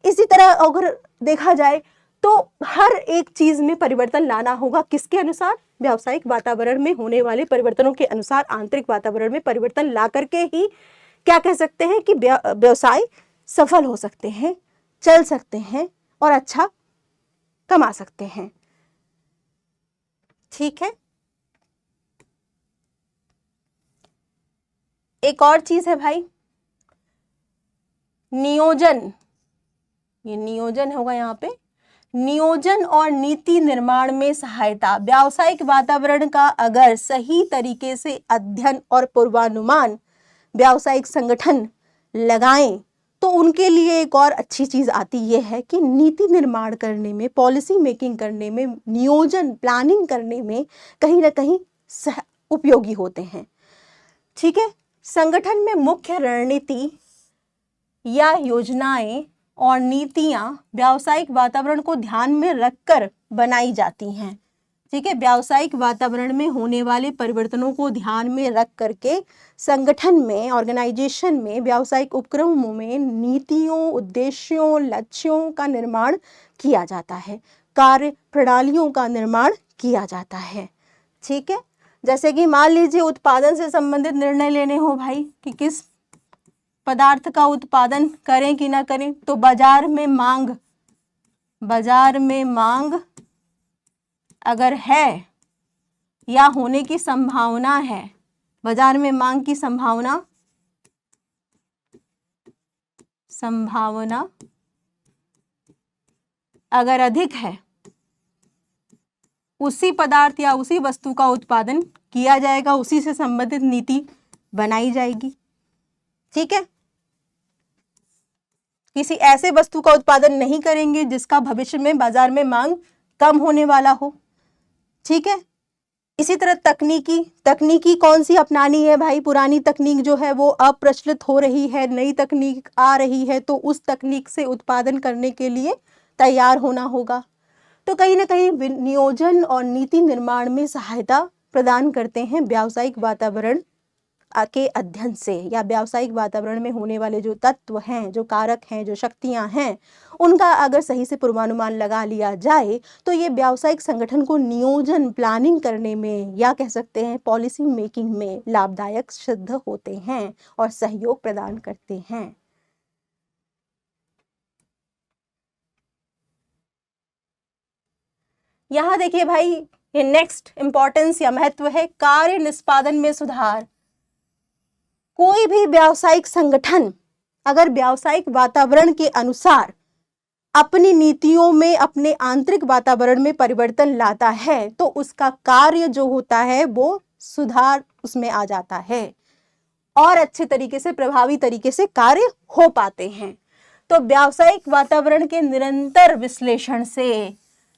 इसी तरह अगर देखा जाए तो हर एक चीज में परिवर्तन लाना होगा, किसके अनुसार? व्यावसायिक वातावरण में होने वाले परिवर्तनों के अनुसार, आंतरिक वातावरण में परिवर्तन ला करके ही क्या कह सकते हैं कि व्यवसाय सफल हो सकते हैं, चल सकते हैं और अच्छा कमा सकते हैं। ठीक है, एक और चीज है भाई, नियोजन। ये नियोजन होगा यहाँ पे, नियोजन और नीति निर्माण में सहायता। व्यावसायिक वातावरण का अगर सही तरीके से अध्ययन और पूर्वानुमान व्यावसायिक संगठन लगाएं तो उनके लिए एक और अच्छी चीज आती ये है कि नीति निर्माण करने में, पॉलिसी मेकिंग करने में, नियोजन प्लानिंग करने में कहीं ना कहीं उपयोगी होते हैं। ठीक है, संगठन में मुख्य रणनीति या योजनाएं और नीतियां व्यावसायिक वातावरण को ध्यान में रखकर बनाई जाती हैं। ठीक है, व्यावसायिक वातावरण में होने वाले परिवर्तनों को ध्यान में रख करके संगठन में, ऑर्गेनाइजेशन में, व्यावसायिक उपक्रमों में नीतियों, उद्देश्यों, लक्ष्यों का निर्माण किया जाता है, कार्य प्रणालियों का निर्माण किया जाता है। ठीक है, जैसे कि मान लीजिए उत्पादन से संबंधित निर्णय लेने हो भाई कि किस पदार्थ का उत्पादन करें कि ना करें, तो बाजार में मांग अगर है या होने की संभावना है, बाजार में मांग की संभावना अगर अधिक है, उसी पदार्थ या उसी वस्तु का उत्पादन किया जाएगा, उसी से संबंधित नीति बनाई जाएगी। ठीक है, किसी ऐसे वस्तु का उत्पादन नहीं करेंगे जिसका भविष्य में बाजार में मांग कम होने वाला हो। ठीक है, इसी तरह तकनीकी कौन सी अपनानी है भाई? पुरानी तकनीक जो है वो अप्रचलित हो रही है, नई तकनीक आ रही है, तो उस तकनीक से उत्पादन करने के लिए तैयार होना होगा। तो कहीं ना कहीं नियोजन और नीति निर्माण में सहायता प्रदान करते हैं व्यावसायिक वातावरण के अध्ययन से, या व्यावसायिक वातावरण में होने वाले जो तत्व हैं, जो कारक हैं, जो शक्तियां हैं, उनका अगर सही से पूर्वानुमान लगा लिया जाए तो ये व्यावसायिक संगठन को नियोजन, प्लानिंग करने में, या कह सकते हैं पॉलिसी मेकिंग में लाभदायक सिद्ध होते हैं और सहयोग प्रदान करते हैं। यहां देखिए भाई, ये नेक्स्ट इंपॉर्टेंस या महत्व है कार्य निष्पादन में सुधार। कोई भी व्यावसायिक संगठन अगर व्यावसायिक वातावरण के अनुसार अपनी नीतियों में, अपने आंतरिक वातावरण में परिवर्तन लाता है तो उसका कार्य जो होता है वो सुधार उसमें आ जाता है और अच्छे तरीके से, प्रभावी तरीके से कार्य हो पाते हैं। तो व्यावसायिक वातावरण के निरंतर विश्लेषण से,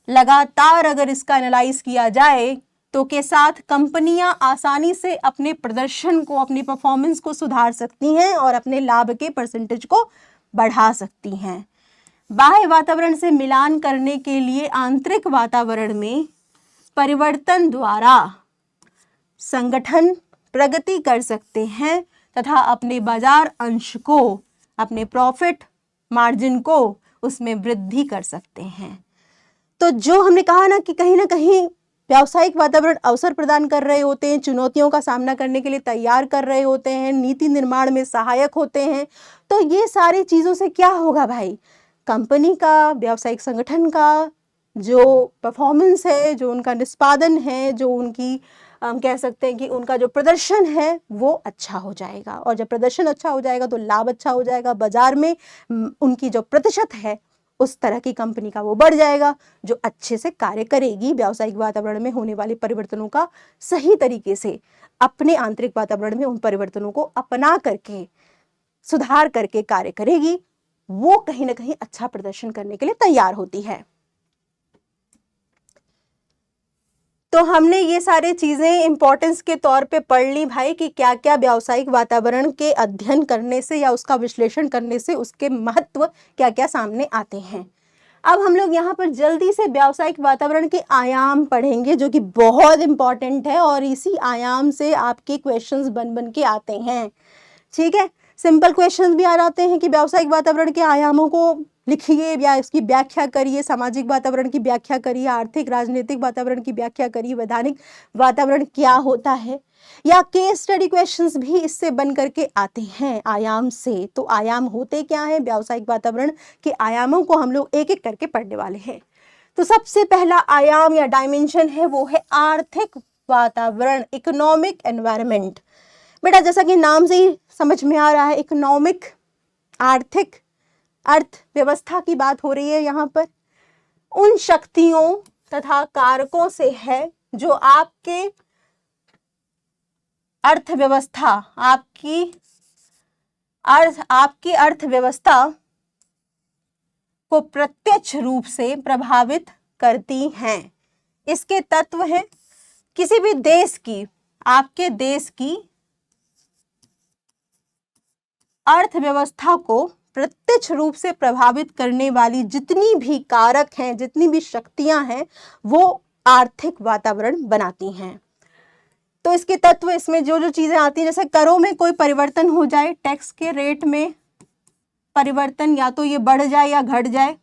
लगातार अगर इसका एनालाइज किया जाए तो के साथ कंपनियां आसानी से अपने प्रदर्शन को, अपनी परफॉर्मेंस को सुधार सकती हैं और अपने लाभ के परसेंटेज को बढ़ा सकती हैं। बाह्य वातावरण से मिलान करने के लिए आंतरिक वातावरण में परिवर्तन द्वारा संगठन प्रगति कर सकते हैं तथा अपने बाजार अंश को, अपने प्रॉफिट मार्जिन को उसमें वृद्धि कर सकते हैं। तो जो हमने कहा ना कि कहीं ना कहीं व्यावसायिक वातावरण अवसर प्रदान कर रहे होते हैं, चुनौतियों का सामना करने के लिए तैयार कर रहे होते हैं, नीति निर्माण में सहायक होते हैं, तो ये सारी चीज़ों से क्या होगा भाई? कंपनी का, व्यावसायिक संगठन का जो परफॉर्मेंस है, जो उनका निष्पादन है, जो उनकी हम कह सकते हैं कि उनका जो प्रदर्शन है वो अच्छा हो जाएगा, और जब प्रदर्शन अच्छा हो जाएगा तो लाभ अच्छा हो जाएगा, बाजार में उनकी जो प्रतिशत है उस तरह की कंपनी का वो बढ़ जाएगा जो अच्छे से कार्य करेगी, व्यावसायिक वातावरण में होने वाले परिवर्तनों का सही तरीके से, अपने आंतरिक वातावरण में उन परिवर्तनों को अपना करके, सुधार करके कार्य करेगी, वो कहीं ना कहीं अच्छा प्रदर्शन करने के लिए तैयार होती है। तो हमने ये सारी चीजें इंपॉर्टेंस के तौर पे पढ़ ली भाई कि क्या क्या व्यावसायिक वातावरण के अध्ययन करने से या उसका विश्लेषण करने से उसके महत्व क्या क्या सामने आते हैं। अब हम लोग यहाँ पर जल्दी से व्यावसायिक वातावरण के आयाम पढ़ेंगे जो कि बहुत इंपॉर्टेंट है और इसी आयाम से आपके क्वेश्चंस बन के आते हैं। ठीक है, सिंपल क्वेश्चंस भी आ जाते हैं कि व्यावसायिक वातावरण के आयामों को लिखिए या इसकी व्याख्या करिए, सामाजिक वातावरण की व्याख्या करिए, आर्थिक राजनीतिक वातावरण की व्याख्या करिए, वैधानिक वातावरण क्या होता है, या केस स्टडी क्वेश्चंस भी इससे बन करके आते हैं आयाम से। तो आयाम होते क्या है, व्यावसायिक वातावरण के आयामों को हम लोग एक एक करके पढ़ने वाले हैं। तो सबसे पहला आयाम या डायमेंशन है वो है आर्थिक वातावरण, इकोनॉमिक एनवायरनमेंट। बेटा जैसा कि नाम से ही समझ में आ रहा है, इकोनॉमिक, आर्थिक, अर्थव्यवस्था की बात हो रही है यहाँ पर। उन शक्तियों तथा कारकों से है जो आपके अर्थव्यवस्था, आपकी अर्थव्यवस्था को प्रत्यक्ष रूप से प्रभावित करती हैं। इसके तत्व हैं किसी भी देश की, आपके देश की अर्थव्यवस्था को प्रत्यक्ष रूप से प्रभावित करने वाली जितनी भी कारक हैं, जितनी भी शक्तियां हैं, वो आर्थिक वातावरण बनाती हैं। तो इसके तत्व, इसमें जो जो चीजें आती हैं, जैसे करों में कोई परिवर्तन हो जाए, टैक्स के रेट में परिवर्तन, या तो ये बढ़ जाए या घट जाए।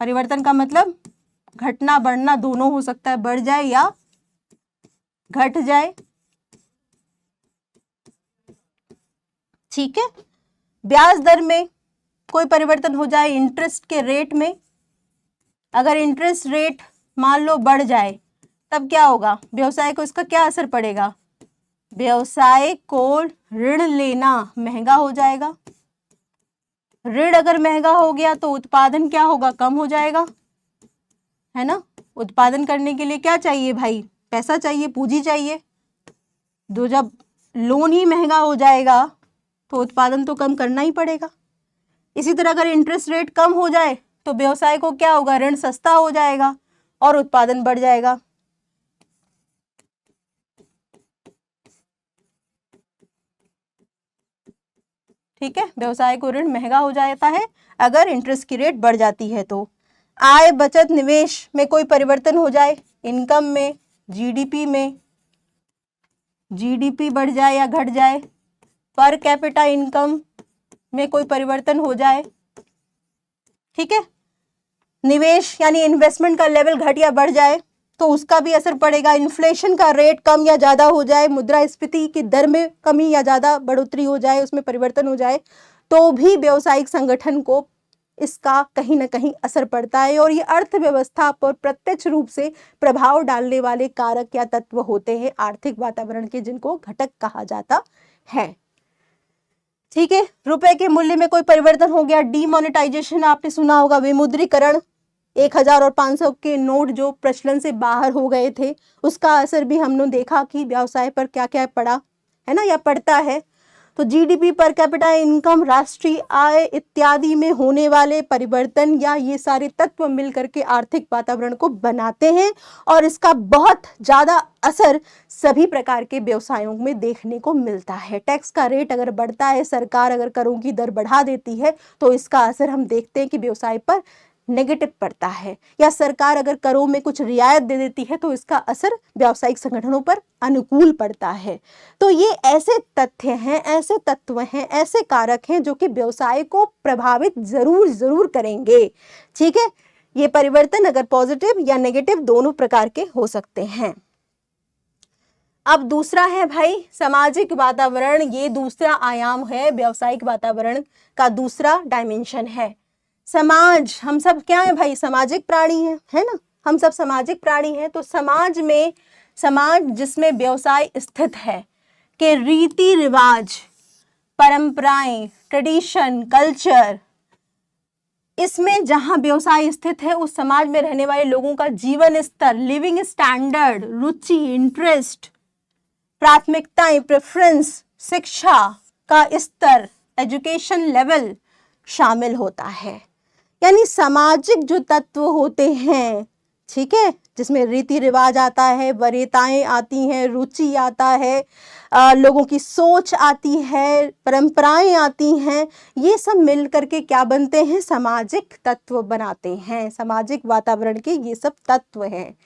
परिवर्तन का मतलब घटना बढ़ना दोनों हो सकता है, बढ़ जाए या घट जाए, ठीक है। ब्याज दर में कोई परिवर्तन हो जाए, इंटरेस्ट के रेट में, अगर इंटरेस्ट रेट मान लो बढ़ जाए तब क्या होगा, व्यवसाय को इसका क्या असर पड़ेगा, व्यवसाय को ऋण लेना महंगा हो जाएगा। ऋण अगर महंगा हो गया तो उत्पादन क्या होगा, कम हो जाएगा, है ना। उत्पादन करने के लिए क्या चाहिए भाई, पैसा चाहिए, पूंजी चाहिए। तो जब लोन ही महंगा हो जाएगा तो उत्पादन तो कम करना ही पड़ेगा। इसी तरह अगर इंटरेस्ट रेट कम हो जाए तो व्यवसाय को क्या होगा, ऋण सस्ता हो जाएगा और उत्पादन बढ़ जाएगा। ठीक है, व्यवसाय को ऋण महंगा हो जाता है अगर इंटरेस्ट की रेट बढ़ जाती है। तो आय, बचत, निवेश में कोई परिवर्तन हो जाए, इनकम में, जीडीपी में, जीडीपी बढ़ जाए या घट जाए, पर कैपिटा इनकम में कोई परिवर्तन हो जाए, ठीक है। निवेश यानी इन्वेस्टमेंट का लेवल घट या बढ़ जाए तो उसका भी असर पड़ेगा। इन्फ्लेशन का रेट कम या ज़्यादा हो जाए, मुद्रास्फीति की दर में कमी या ज़्यादा बढ़ोतरी हो जाए, उसमें परिवर्तन हो जाए, तो भी व्यावसायिक संगठन को इसका कहीं ना कहीं असर पड़ता है। और ये अर्थव्यवस्था पर प्रत्यक्ष रूप से प्रभाव डालने वाले कारक या तत्व होते हैं आर्थिक वातावरण के, जिनको घटक कहा जाता है। ठीक है, रुपए के मूल्य में कोई परिवर्तन हो गया, डीमोनेटाइजेशन आपने सुना होगा, विमुद्रीकरण, 1000 और 500 के नोट जो प्रचलन से बाहर हो गए थे, उसका असर भी हमने देखा कि व्यवसाय पर क्या क्या पड़ा है ना, या पड़ता है। तो जीडीपी, पर कैपिटा इनकम, राष्ट्रीय आय इत्यादि में होने वाले परिवर्तन या ये सारे तत्व मिलकर के आर्थिक वातावरण को बनाते हैं और इसका बहुत ज़्यादा असर सभी प्रकार के व्यवसायों में देखने को मिलता है। टैक्स का रेट अगर बढ़ता है, सरकार अगर करों की दर बढ़ा देती है तो इसका असर हम देखते हैं कि व्यवसाय पर नेगेटिव पड़ता है, या सरकार अगर करों में कुछ रियायत दे देती है तो इसका असर व्यावसायिक संगठनों पर अनुकूल पड़ता है। तो ये ऐसे तथ्य हैं, ऐसे तत्व हैं, ऐसे कारक हैं जो कि व्यवसाय को प्रभावित जरूर करेंगे। ठीक है, ये परिवर्तन अगर पॉजिटिव या नेगेटिव दोनों प्रकार के हो सकते हैं। अब दूसरा है भाई सामाजिक वातावरण, ये दूसरा आयाम है, व्यावसायिक वातावरण का दूसरा डायमेंशन है। समाज, हम सब क्या है भाई, सामाजिक प्राणी है ना, हम सब सामाजिक प्राणी हैं। तो समाज में, समाज जिसमें व्यवसाय स्थित है के रीति रिवाज, परंपराएं, ट्रेडिशन, कल्चर, इसमें जहां व्यवसाय स्थित है उस समाज में रहने वाले लोगों का जीवन स्तर, लिविंग स्टैंडर्ड, रुचि, इंटरेस्ट, प्राथमिकताएं, प्रेफरेंस, शिक्षा का स्तर, एजुकेशन लेवल शामिल होता है। यानी सामाजिक जो तत्व होते हैं, ठीक है, जिसमें रीति रिवाज आता है, वरीयताएं आती हैं, रुचि आता है, लोगों की सोच आती है, परंपराएं आती हैं, ये सब मिल करके क्या बनते हैं, सामाजिक तत्व बनाते हैं। सामाजिक वातावरण के ये सब तत्व हैं।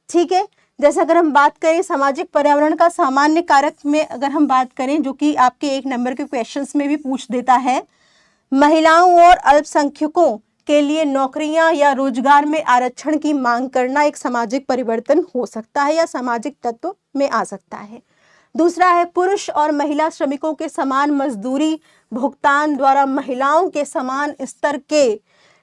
ठीक है, जैसे अगर हम बात करें सामाजिक पर्यावरण का सामान्य कारक में अगर हम बात करें, जो कि आपके 1 नंबर के क्वेश्चंस में भी पूछ देता है, महिलाओं और अल्पसंख्यकों के लिए नौकरियां या रोजगार में आरक्षण की मांग करना एक सामाजिक परिवर्तन हो सकता है या सामाजिक तत्व में आ सकता है। दूसरा है पुरुष और महिला श्रमिकों के समान मजदूरी भुगतान द्वारा महिलाओं के समान स्तर के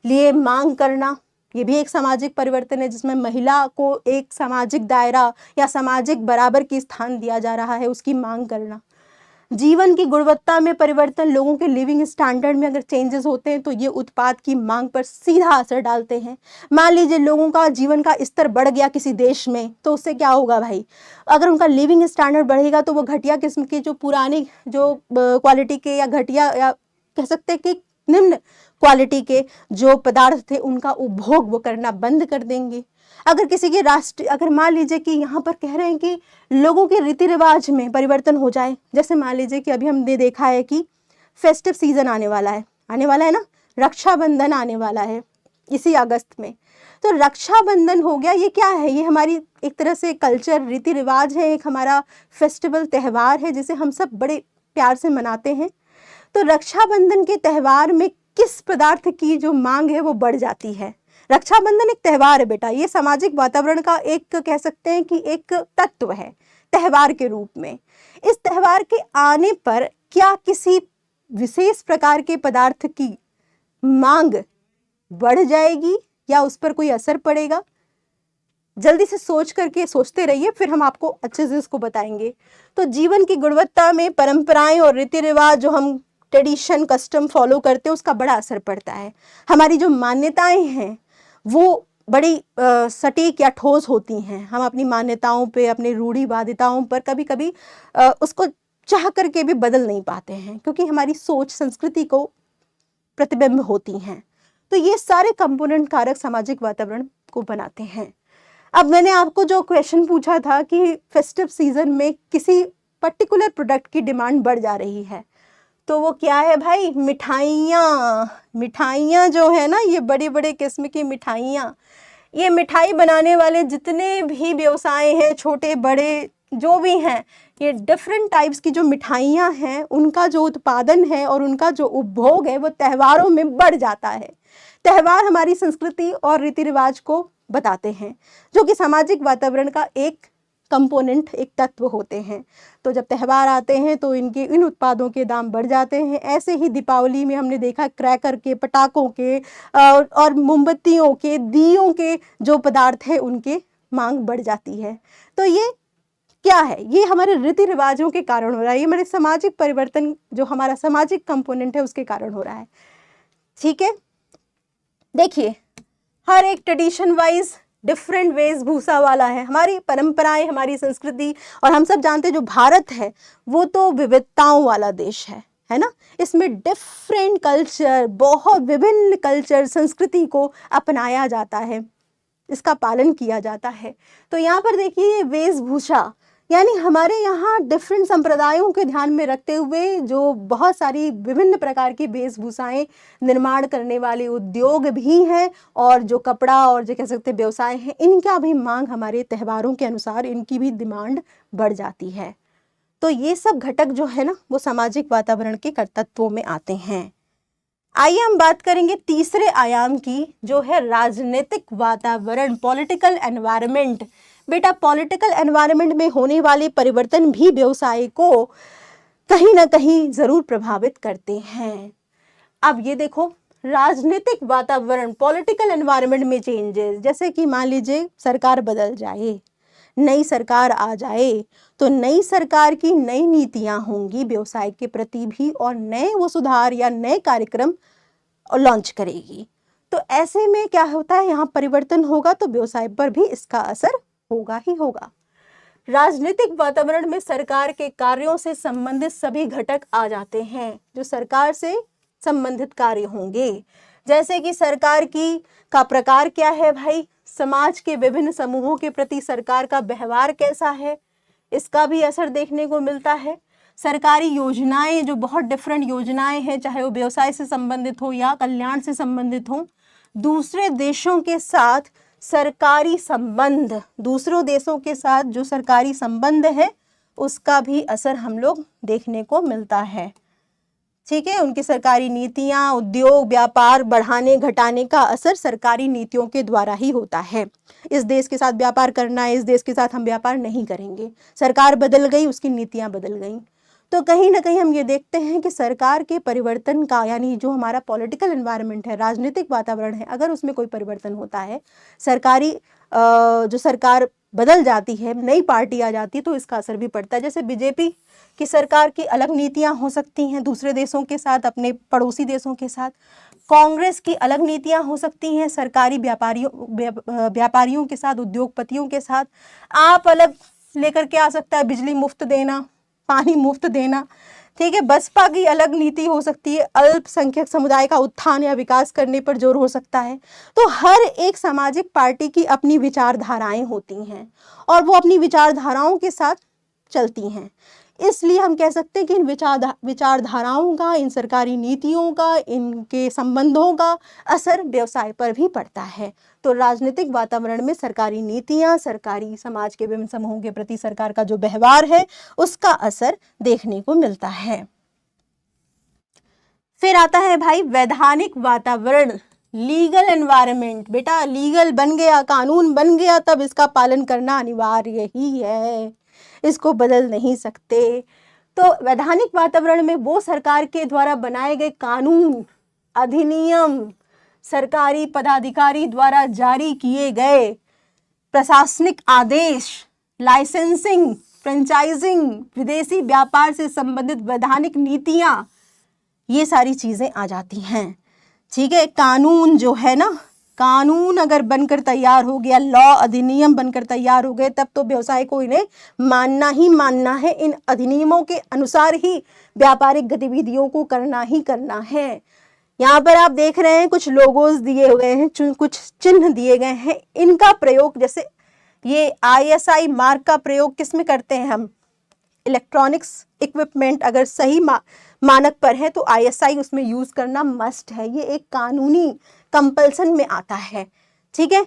लिए मांग करना। ये भी एक सामाजिक परिवर्तन है जिसमें महिला को एक सामाजिक दायरा या सामाजिक बराबर की स्थान दिया जा रहा है, उसकी मांग करना। जीवन की गुणवत्ता में परिवर्तन, लोगों के लिविंग स्टैंडर्ड में अगर चेंजेस होते हैं तो ये उत्पाद की मांग पर सीधा असर डालते हैं। मान लीजिए लोगों का जीवन का स्तर बढ़ गया किसी देश में, तो उससे क्या होगा भाई, अगर उनका लिविंग स्टैंडर्ड बढ़ेगा तो वो घटिया किस्म की जो पुरानी जो क्वालिटी के या घटिया या कह सकते हैं कि निम्न क्वालिटी के जो पदार्थ थे उनका उपभोग वो करना बंद कर देंगे। अगर किसी के राष्ट्र, अगर मान लीजिए कि यहाँ पर कह रहे हैं कि लोगों के रीति रिवाज में परिवर्तन हो जाए, जैसे मान लीजिए कि अभी हमने देखा है कि फेस्टिव सीजन आने वाला है ना, रक्षाबंधन आने वाला है इसी अगस्त में। तो रक्षाबंधन हो गया, ये क्या है, ये हमारी एक तरह से कल्चर रीति रिवाज है, एक हमारा फेस्टिवल त्यौहार है जिसे हम सब बड़े प्यार से मनाते हैं। तो रक्षाबंधन के त्यौहार में किस पदार्थ की जो मांग है वो बढ़ जाती है। रक्षाबंधन एक त्यौहार है बेटा, ये सामाजिक वातावरण का एक कह सकते हैं कि एक तत्व है त्यौहार के रूप में। इस त्यौहार के आने पर क्या किसी विशेष प्रकार के पदार्थ की मांग बढ़ जाएगी या उस पर कोई असर पड़ेगा? जल्दी से सोच करके सोचते रहिए, फिर हम आपको अच्छे से इसको बताएंगे। तो जीवन की गुणवत्ता में परंपराएं और रीति रिवाज जो हम ट्रेडिशन कस्टम फॉलो करते हैं उसका बड़ा असर पड़ता है। हमारी जो मान्यताएं हैं वो बड़ी सटीक या ठोस होती हैं। हम अपनी मान्यताओं पे, अपनी रूढ़िवादिताओं पर कभी कभी उसको चाह करके भी बदल नहीं पाते हैं, क्योंकि हमारी सोच संस्कृति को प्रतिबिंब होती हैं। तो ये सारे कंपोनेंट कारक सामाजिक वातावरण को बनाते हैं। अब मैंने आपको जो क्वेश्चन पूछा था कि फेस्टिव सीजन में किसी पर्टिकुलर प्रोडक्ट की डिमांड बढ़ जा रही है, तो वो क्या है भाई, मिठाइयाँ जो है ना, ये बड़े बड़े किस्म की मिठाइयाँ, ये मिठाई बनाने वाले जितने भी व्यवसाय हैं, छोटे बड़े जो भी हैं, ये डिफरेंट टाइप्स की जो मिठाइयाँ हैं उनका जो उत्पादन है और उनका जो उपभोग है वो त्योहारों में बढ़ जाता है। त्यौहार हमारी संस्कृति और रीति रिवाज को बताते हैं, जो कि सामाजिक वातावरण का एक कंपोनेंट, एक तत्व होते हैं। तो जब त्यौहार आते हैं तो इन उत्पादों के दाम बढ़ जाते हैं। ऐसे ही दीपावली में हमने देखा क्रैकर के, पटाखों के और मोमबत्तियों के, दियों के जो पदार्थ है उनके मांग बढ़ जाती है। तो ये क्या है, ये हमारे रीति रिवाजों के कारण हो रहा है, ये हमारे सामाजिक परिवर्तन जो हमारा सामाजिक कंपोनेंट है उसके कारण हो रहा है। ठीक है, देखिए हर एक ट्रेडिशन वाइज डिफरेंट वेशभूषा वाला है, हमारी परंपराएं, हमारी संस्कृति। और हम सब जानते हैं जो भारत है वो तो विविधताओं वाला देश है ना। इसमें डिफरेंट कल्चर, बहुत विभिन्न कल्चर संस्कृति को अपनाया जाता है, इसका पालन किया जाता है। तो यहाँ पर देखिए वेशभूषा, यानी हमारे यहाँ डिफरेंट संप्रदायों के ध्यान में रखते हुए जो बहुत सारी विभिन्न प्रकार की वेशभूषाएं निर्माण करने वाले उद्योग भी हैं, और जो कपड़ा और जो कह सकते हैं व्यवसाय हैं, इनका भी मांग हमारे त्योहारों के अनुसार इनकी भी डिमांड बढ़ जाती है। तो ये सब घटक जो है ना वो सामाजिक वातावरण के तत्वों में आते हैं। आइए हम बात करेंगे तीसरे आयाम की, जो है राजनीतिक वातावरण, पॉलिटिकल एनवायरनमेंट। बेटा पॉलिटिकल एनवायरनमेंट में होने वाले परिवर्तन भी व्यवसाय को कहीं ना कहीं जरूर प्रभावित करते हैं। अब ये देखो, राजनीतिक वातावरण, पॉलिटिकल एनवायरनमेंट में चेंजेस, जैसे कि मान लीजिए सरकार बदल जाए, नई सरकार आ जाए, तो नई सरकार की नई नीतियां होंगी व्यवसाय के प्रति भी, और नए वो सुधार या नए कार्यक्रम लॉन्च करेगी। तो ऐसे में क्या होता है, यहाँ परिवर्तन होगा तो व्यवसाय पर भी इसका असर होगा ही होगा। राजनीतिक वातावरण में सरकार के कार्यों से संबंधित सभी घटक आ जाते हैं जो सरकार से संबंधित कार्य होंगे। जैसे कि सरकार का प्रकार क्या है भाई, समाज के विभिन्न समूहों के प्रति सरकार का व्यवहार कैसा है, इसका भी असर देखने को मिलता है। सरकारी योजनाएं, जो बहुत डिफरेंट योजनाएं हैं, चाहे वो व्यवसाय से संबंधित हो या कल्याण से संबंधित हो। दूसरे देशों के साथ सरकारी संबंध, दूसरों देशों के साथ जो सरकारी संबंध है उसका भी असर हम लोग देखने को मिलता है। ठीक है। उनकी सरकारी नीतियां, उद्योग, व्यापार बढ़ाने घटाने का असर सरकारी नीतियों के द्वारा ही होता है। इस देश के साथ व्यापार करना है, इस देश के साथ हम व्यापार नहीं करेंगे, सरकार बदल गई, उसकी नीतियां बदल गई। तो कहीं ना कहीं हम ये देखते हैं कि सरकार के परिवर्तन का, यानी जो हमारा पॉलिटिकल एनवायरनमेंट है, राजनीतिक वातावरण है, अगर उसमें कोई परिवर्तन होता है, सरकारी जो सरकार बदल जाती है, नई पार्टी आ जाती है, तो इसका असर भी पड़ता है। जैसे बीजेपी की सरकार की अलग नीतियां हो सकती हैं दूसरे देशों के साथ, अपने पड़ोसी देशों के साथ। कांग्रेस की अलग नीतियां हो सकती हैं सरकारी व्यापारियों के साथ, उद्योगपतियों के साथ। आप अलग लेकर के आ सकता है, बिजली मुफ्त देना, पानी मुफ्त देना, ठीक है। बसपा की अलग नीति हो सकती है, अल्पसंख्यक समुदाय का उत्थान या विकास करने पर जोर हो सकता है। तो हर एक सामाजिक पार्टी की अपनी विचारधाराएं होती हैं और वो अपनी विचारधाराओं के साथ चलती हैं। इसलिए हम कह सकते हैं कि इन विचारधाराओं का, इन सरकारी नीतियों का, इनके संबंधों का असर व्यवसाय पर भी पड़ता है। तो राजनीतिक वातावरण में सरकारी नीतियां, सरकारी समाज के विभिन्न समूहों के प्रति सरकार का जो व्यवहार है, उसका असर देखने को मिलता है। फिर आता है भाई वैधानिक वातावरण, लीगल एनवायरनमेंट। बेटा लीगल बन गया, कानून बन गया, तब इसका पालन करना अनिवार्य ही है, इसको बदल नहीं सकते। तो वैधानिक वातावरण में वो सरकार के द्वारा बनाए गए कानून, अधिनियम, सरकारी पदाधिकारी द्वारा जारी किए गए प्रशासनिक आदेश, लाइसेंसिंग, फ्रेंचाइजिंग, विदेशी व्यापार से संबंधित वैधानिक नीतियां, ये सारी चीजें आ जाती हैं। ठीक है। कानून जो है ना, कानून अगर बनकर तैयार हो गया, लॉ, अधिनियम बनकर तैयार हो गए, तब तो व्यवसाय को इन्हें मानना ही मानना है। इन अधिनियमों के अनुसार ही व्यापारिक गतिविधियों को करना ही करना है। यहाँ पर आप देख रहे हैं कुछ लोगोस दिए हुए हैं, कुछ चिन्ह दिए गए हैं। इनका प्रयोग, जैसे ये ISI मार्क का प्रयोग किस में करते हैं हम? इलेक्ट्रॉनिक्स इक्विपमेंट अगर सही मानक पर है तो ISI उसमें यूज करना मस्ट है, ये एक कानूनी कंपल्सन में आता है। ठीक है।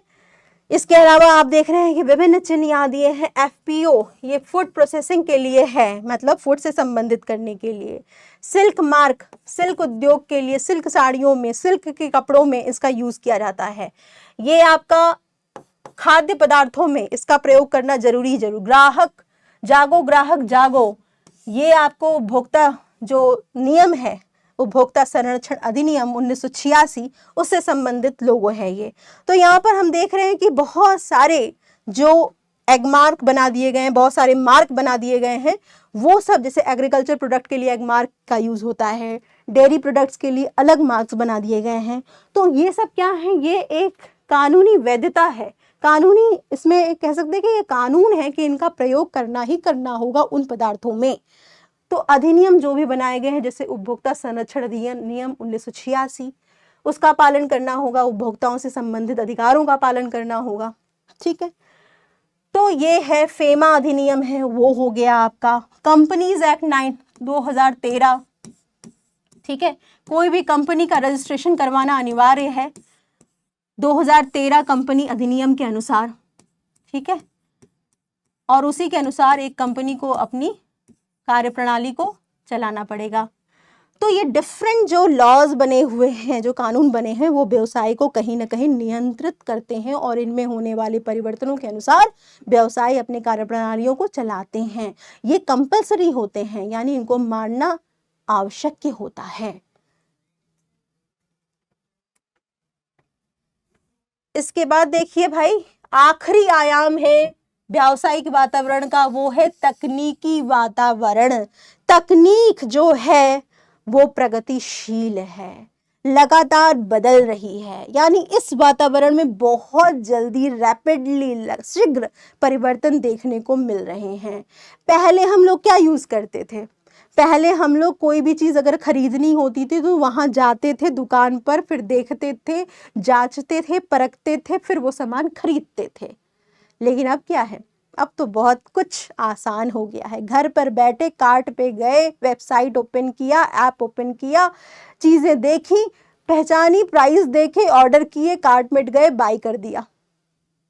इसके अलावा आप देख रहे हैं कि विभिन्न चिन्ह यहाँ दिए हैं। FPO ये फूड प्रोसेसिंग के लिए है, मतलब फूड से संबंधित करने के लिए। सिल्क मार्क सिल्क उद्योग के लिए, सिल्क साड़ियों में, सिल्क के कपड़ों में इसका यूज किया जाता है। ये आपका खाद्य पदार्थों में इसका प्रयोग करना जरूरी जरूर। ग्राहक जागो, ये आपको उपभोक्ता जो नियम है, उपभोक्ता संरक्षण अधिनियम 1986, उससे संबंधित लोगो है ये। तो यहाँ पर हम देख रहे हैं कि बहुत सारे जो एग मार्क बना दिए गए हैं, बहुत सारे मार्क बना दिए गए हैं। वो सब, जैसे एग्रीकल्चर प्रोडक्ट के लिए एग मार्क का यूज होता है, डेयरी प्रोडक्ट्स के लिए अलग मार्क्स बना दिए गए हैं। तो ये सब क्या है? ये एक कानूनी वैधता है, कानूनी, इसमें कह सकते हैं कि ये कानून है कि इनका प्रयोग करना ही करना होगा उन पदार्थों में। तो अधिनियम जो भी बनाए गए हैं, जैसे उपभोक्ता संरक्षण अधिनियम 1986, उसका पालन करना होगा, उपभोक्ताओं से संबंधित अधिकारों का पालन करना होगा। ठीक है। तो ये है फेमा अधिनियम है, वो हो गया आपका। कंपनीज एक्ट 2013, ठीक है। कोई भी कंपनी का रजिस्ट्रेशन करवाना अनिवार्य है 2013 कंपनी अधिनियम के अनुसार। ठीक है। और उसी के अनुसार एक कंपनी को अपनी कार्यप्रणाली को चलाना पड़ेगा। तो ये डिफरेंट जो लॉज बने हुए हैं, जो कानून बने हैं, वो व्यवसाय को कहीं ना कहीं नियंत्रित करते हैं और इनमें होने वाले परिवर्तनों के अनुसार व्यवसाय अपने कार्यप्रणालियों को चलाते हैं। ये कंपल्सरी होते हैं, यानी इनको मानना आवश्यक होता है। इसके बाद देखिए भाई, आखिरी आयाम है व्यावसायिक वातावरण का, वो है तकनीकी वातावरण। तकनीक जो है वो प्रगतिशील है, लगातार बदल रही है, यानी इस वातावरण में बहुत जल्दी, रैपिडली, शीघ्र परिवर्तन देखने को मिल रहे हैं। पहले हम लोग क्या यूज करते थे? पहले हम लोग कोई भी चीज अगर खरीदनी होती थी तो वहां जाते थे दुकान पर, फिर देखते थे, जांचते थे, परखते थे, फिर वो सामान खरीदते थे। लेकिन अब क्या है? अब तो बहुत कुछ आसान हो गया है। घर पर बैठे कार्ट पे गए, वेबसाइट ओपन किया, ऐप ओपन किया, चीजें देखी, पहचानी, प्राइस देखे, ऑर्डर किए, कार्ट में गए, बाय कर दिया,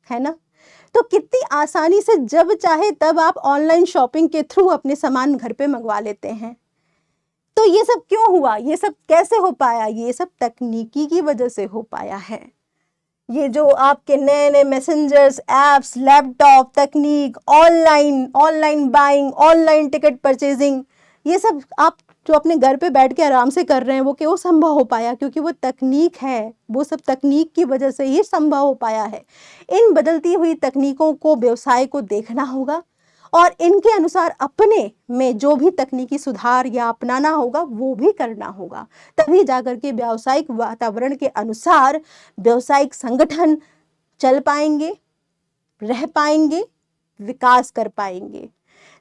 है ना? तो कितनी आसानी से जब चाहे तब आप ऑनलाइन शॉपिंग के थ्रू अपने सामान घर पे मंगवा लेते हैं। तो ये सब क्यों हुआ, ये सब कैसे हो पाया? ये सब तकनीकी की वजह से हो पाया है। ये जो आपके नए नए मैसेंजर्स, एप्स, लैपटॉप, तकनीक, online buying, online ticket purchasing, ये सब आप जो अपने घर पे बैठ के आराम से कर रहे हैं, वो क्यों संभव हो पाया? क्योंकि वो तकनीक है, वो सब तकनीक की वजह से ही संभव हो पाया है। इन बदलती हुई तकनीकों को, व्यवसाय को देखना होगा और इनके अनुसार अपने में जो भी तकनीकी सुधार या अपनाना होगा वो भी करना होगा। तभी जाकर के व्यावसायिक वातावरण के अनुसार व्यावसायिक संगठन चल पाएंगे, रह पाएंगे, विकास कर पाएंगे।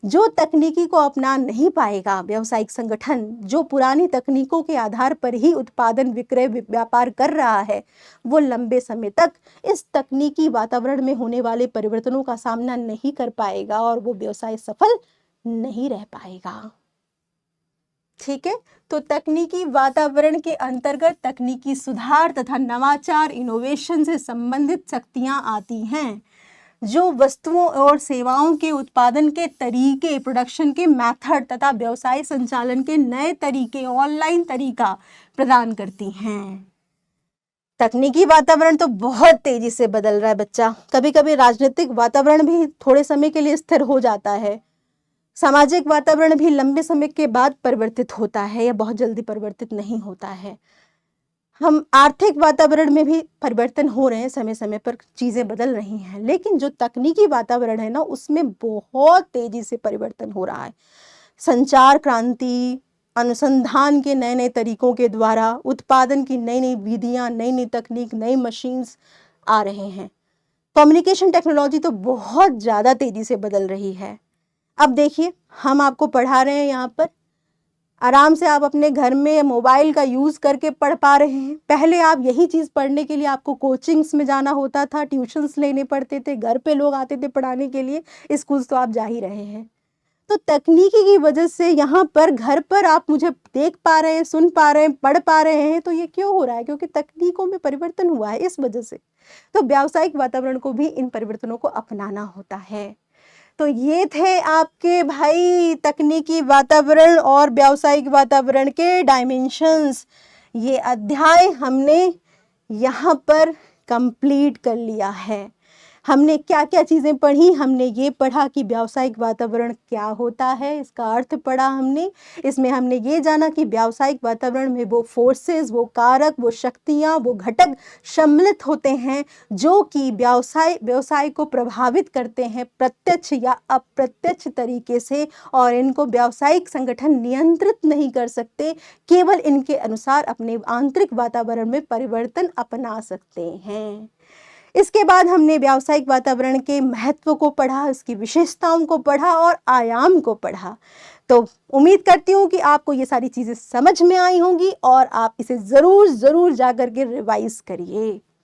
जो तकनीकी को अपना नहीं पाएगा व्यावसायिक संगठन, जो पुरानी तकनीकों के आधार पर ही उत्पादन, विक्रय, व्यापार कर रहा है, वो लंबे समय तक इस तकनीकी वातावरण में होने वाले परिवर्तनों का सामना नहीं कर पाएगा और वो व्यवसाय सफल नहीं रह पाएगा। ठीक है, तो तकनीकी वातावरण के अंतर्गत तकनीकी सुधार तथा नवाचार, इनोवेशन से संबंधित शक्तियां आती हैं जो वस्तुओं और सेवाओं के उत्पादन के तरीके, प्रोडक्शन के मेथड तथा व्यवसाय संचालन के नए तरीके, ऑनलाइन तरीका प्रदान करती हैं। तकनीकी वातावरण तो बहुत तेजी से बदल रहा है बच्चा। कभी कभी राजनीतिक वातावरण भी थोड़े समय के लिए स्थिर हो जाता है, सामाजिक वातावरण भी लंबे समय के बाद परिवर्तित होता है या बहुत जल्दी परिवर्तित नहीं होता है। हम आर्थिक वातावरण में भी परिवर्तन हो रहे हैं, समय समय पर चीज़ें बदल रही हैं, लेकिन जो तकनीकी वातावरण है ना, उसमें बहुत तेजी से परिवर्तन हो रहा है। संचार क्रांति, अनुसंधान के नए नए तरीकों के द्वारा उत्पादन की नई नई विधियां, नई नई तकनीक, नई मशीन्स आ रहे हैं। कम्युनिकेशन टेक्नोलॉजी तो बहुत ज़्यादा तेजी से बदल रही है। अब देखिए, हम आपको पढ़ा रहे हैं, यहाँ पर आराम से आप अपने घर में मोबाइल का यूज़ करके पढ़ पा रहे हैं। पहले आप यही चीज़ पढ़ने के लिए आपको कोचिंग्स में जाना होता था, ट्यूशन्स लेने पड़ते थे, घर पे लोग आते थे पढ़ाने के लिए, स्कूल्स तो आप जा ही रहे हैं। तो तकनीकी की वजह से यहाँ पर घर पर आप मुझे देख पा रहे हैं, सुन पा रहे हैं, पढ़ पा रहे हैं। तो ये क्यों हो रहा है? क्योंकि तकनीकों में परिवर्तन हुआ है, इस वजह से। तो व्यावसायिक वातावरण को भी इन परिवर्तनों को अपनाना होता है। तो ये थे आपके भाई तकनीकी वातावरण और व्यावसायिक वातावरण के डायमेंशंस। ये अध्याय हमने यहाँ पर कंप्लीट कर लिया है। हमने क्या क्या चीज़ें पढ़ी? हमने ये पढ़ा कि व्यावसायिक वातावरण क्या होता है, इसका अर्थ पढ़ा हमने। इसमें हमने ये जाना कि व्यावसायिक वातावरण में वो फोर्सेस, वो कारक, वो शक्तियाँ, वो घटक सम्मिलित होते हैं जो कि व्यवसाय को प्रभावित करते हैं प्रत्यक्ष या अप्रत्यक्ष तरीके से, और इनको व्यावसायिक संगठन नियंत्रित नहीं कर सकते, केवल इनके अनुसार अपने आंतरिक वातावरण में परिवर्तन अपना सकते हैं। इसके बाद हमने व्यावसायिक वातावरण के महत्व को पढ़ा, इसकी विशेषताओं को पढ़ा और आयाम को पढ़ा। तो उम्मीद करती हूँ कि आपको ये सारी चीज़ें समझ में आई होंगी और आप इसे ज़रूर जा कर के रिवाइज करिए।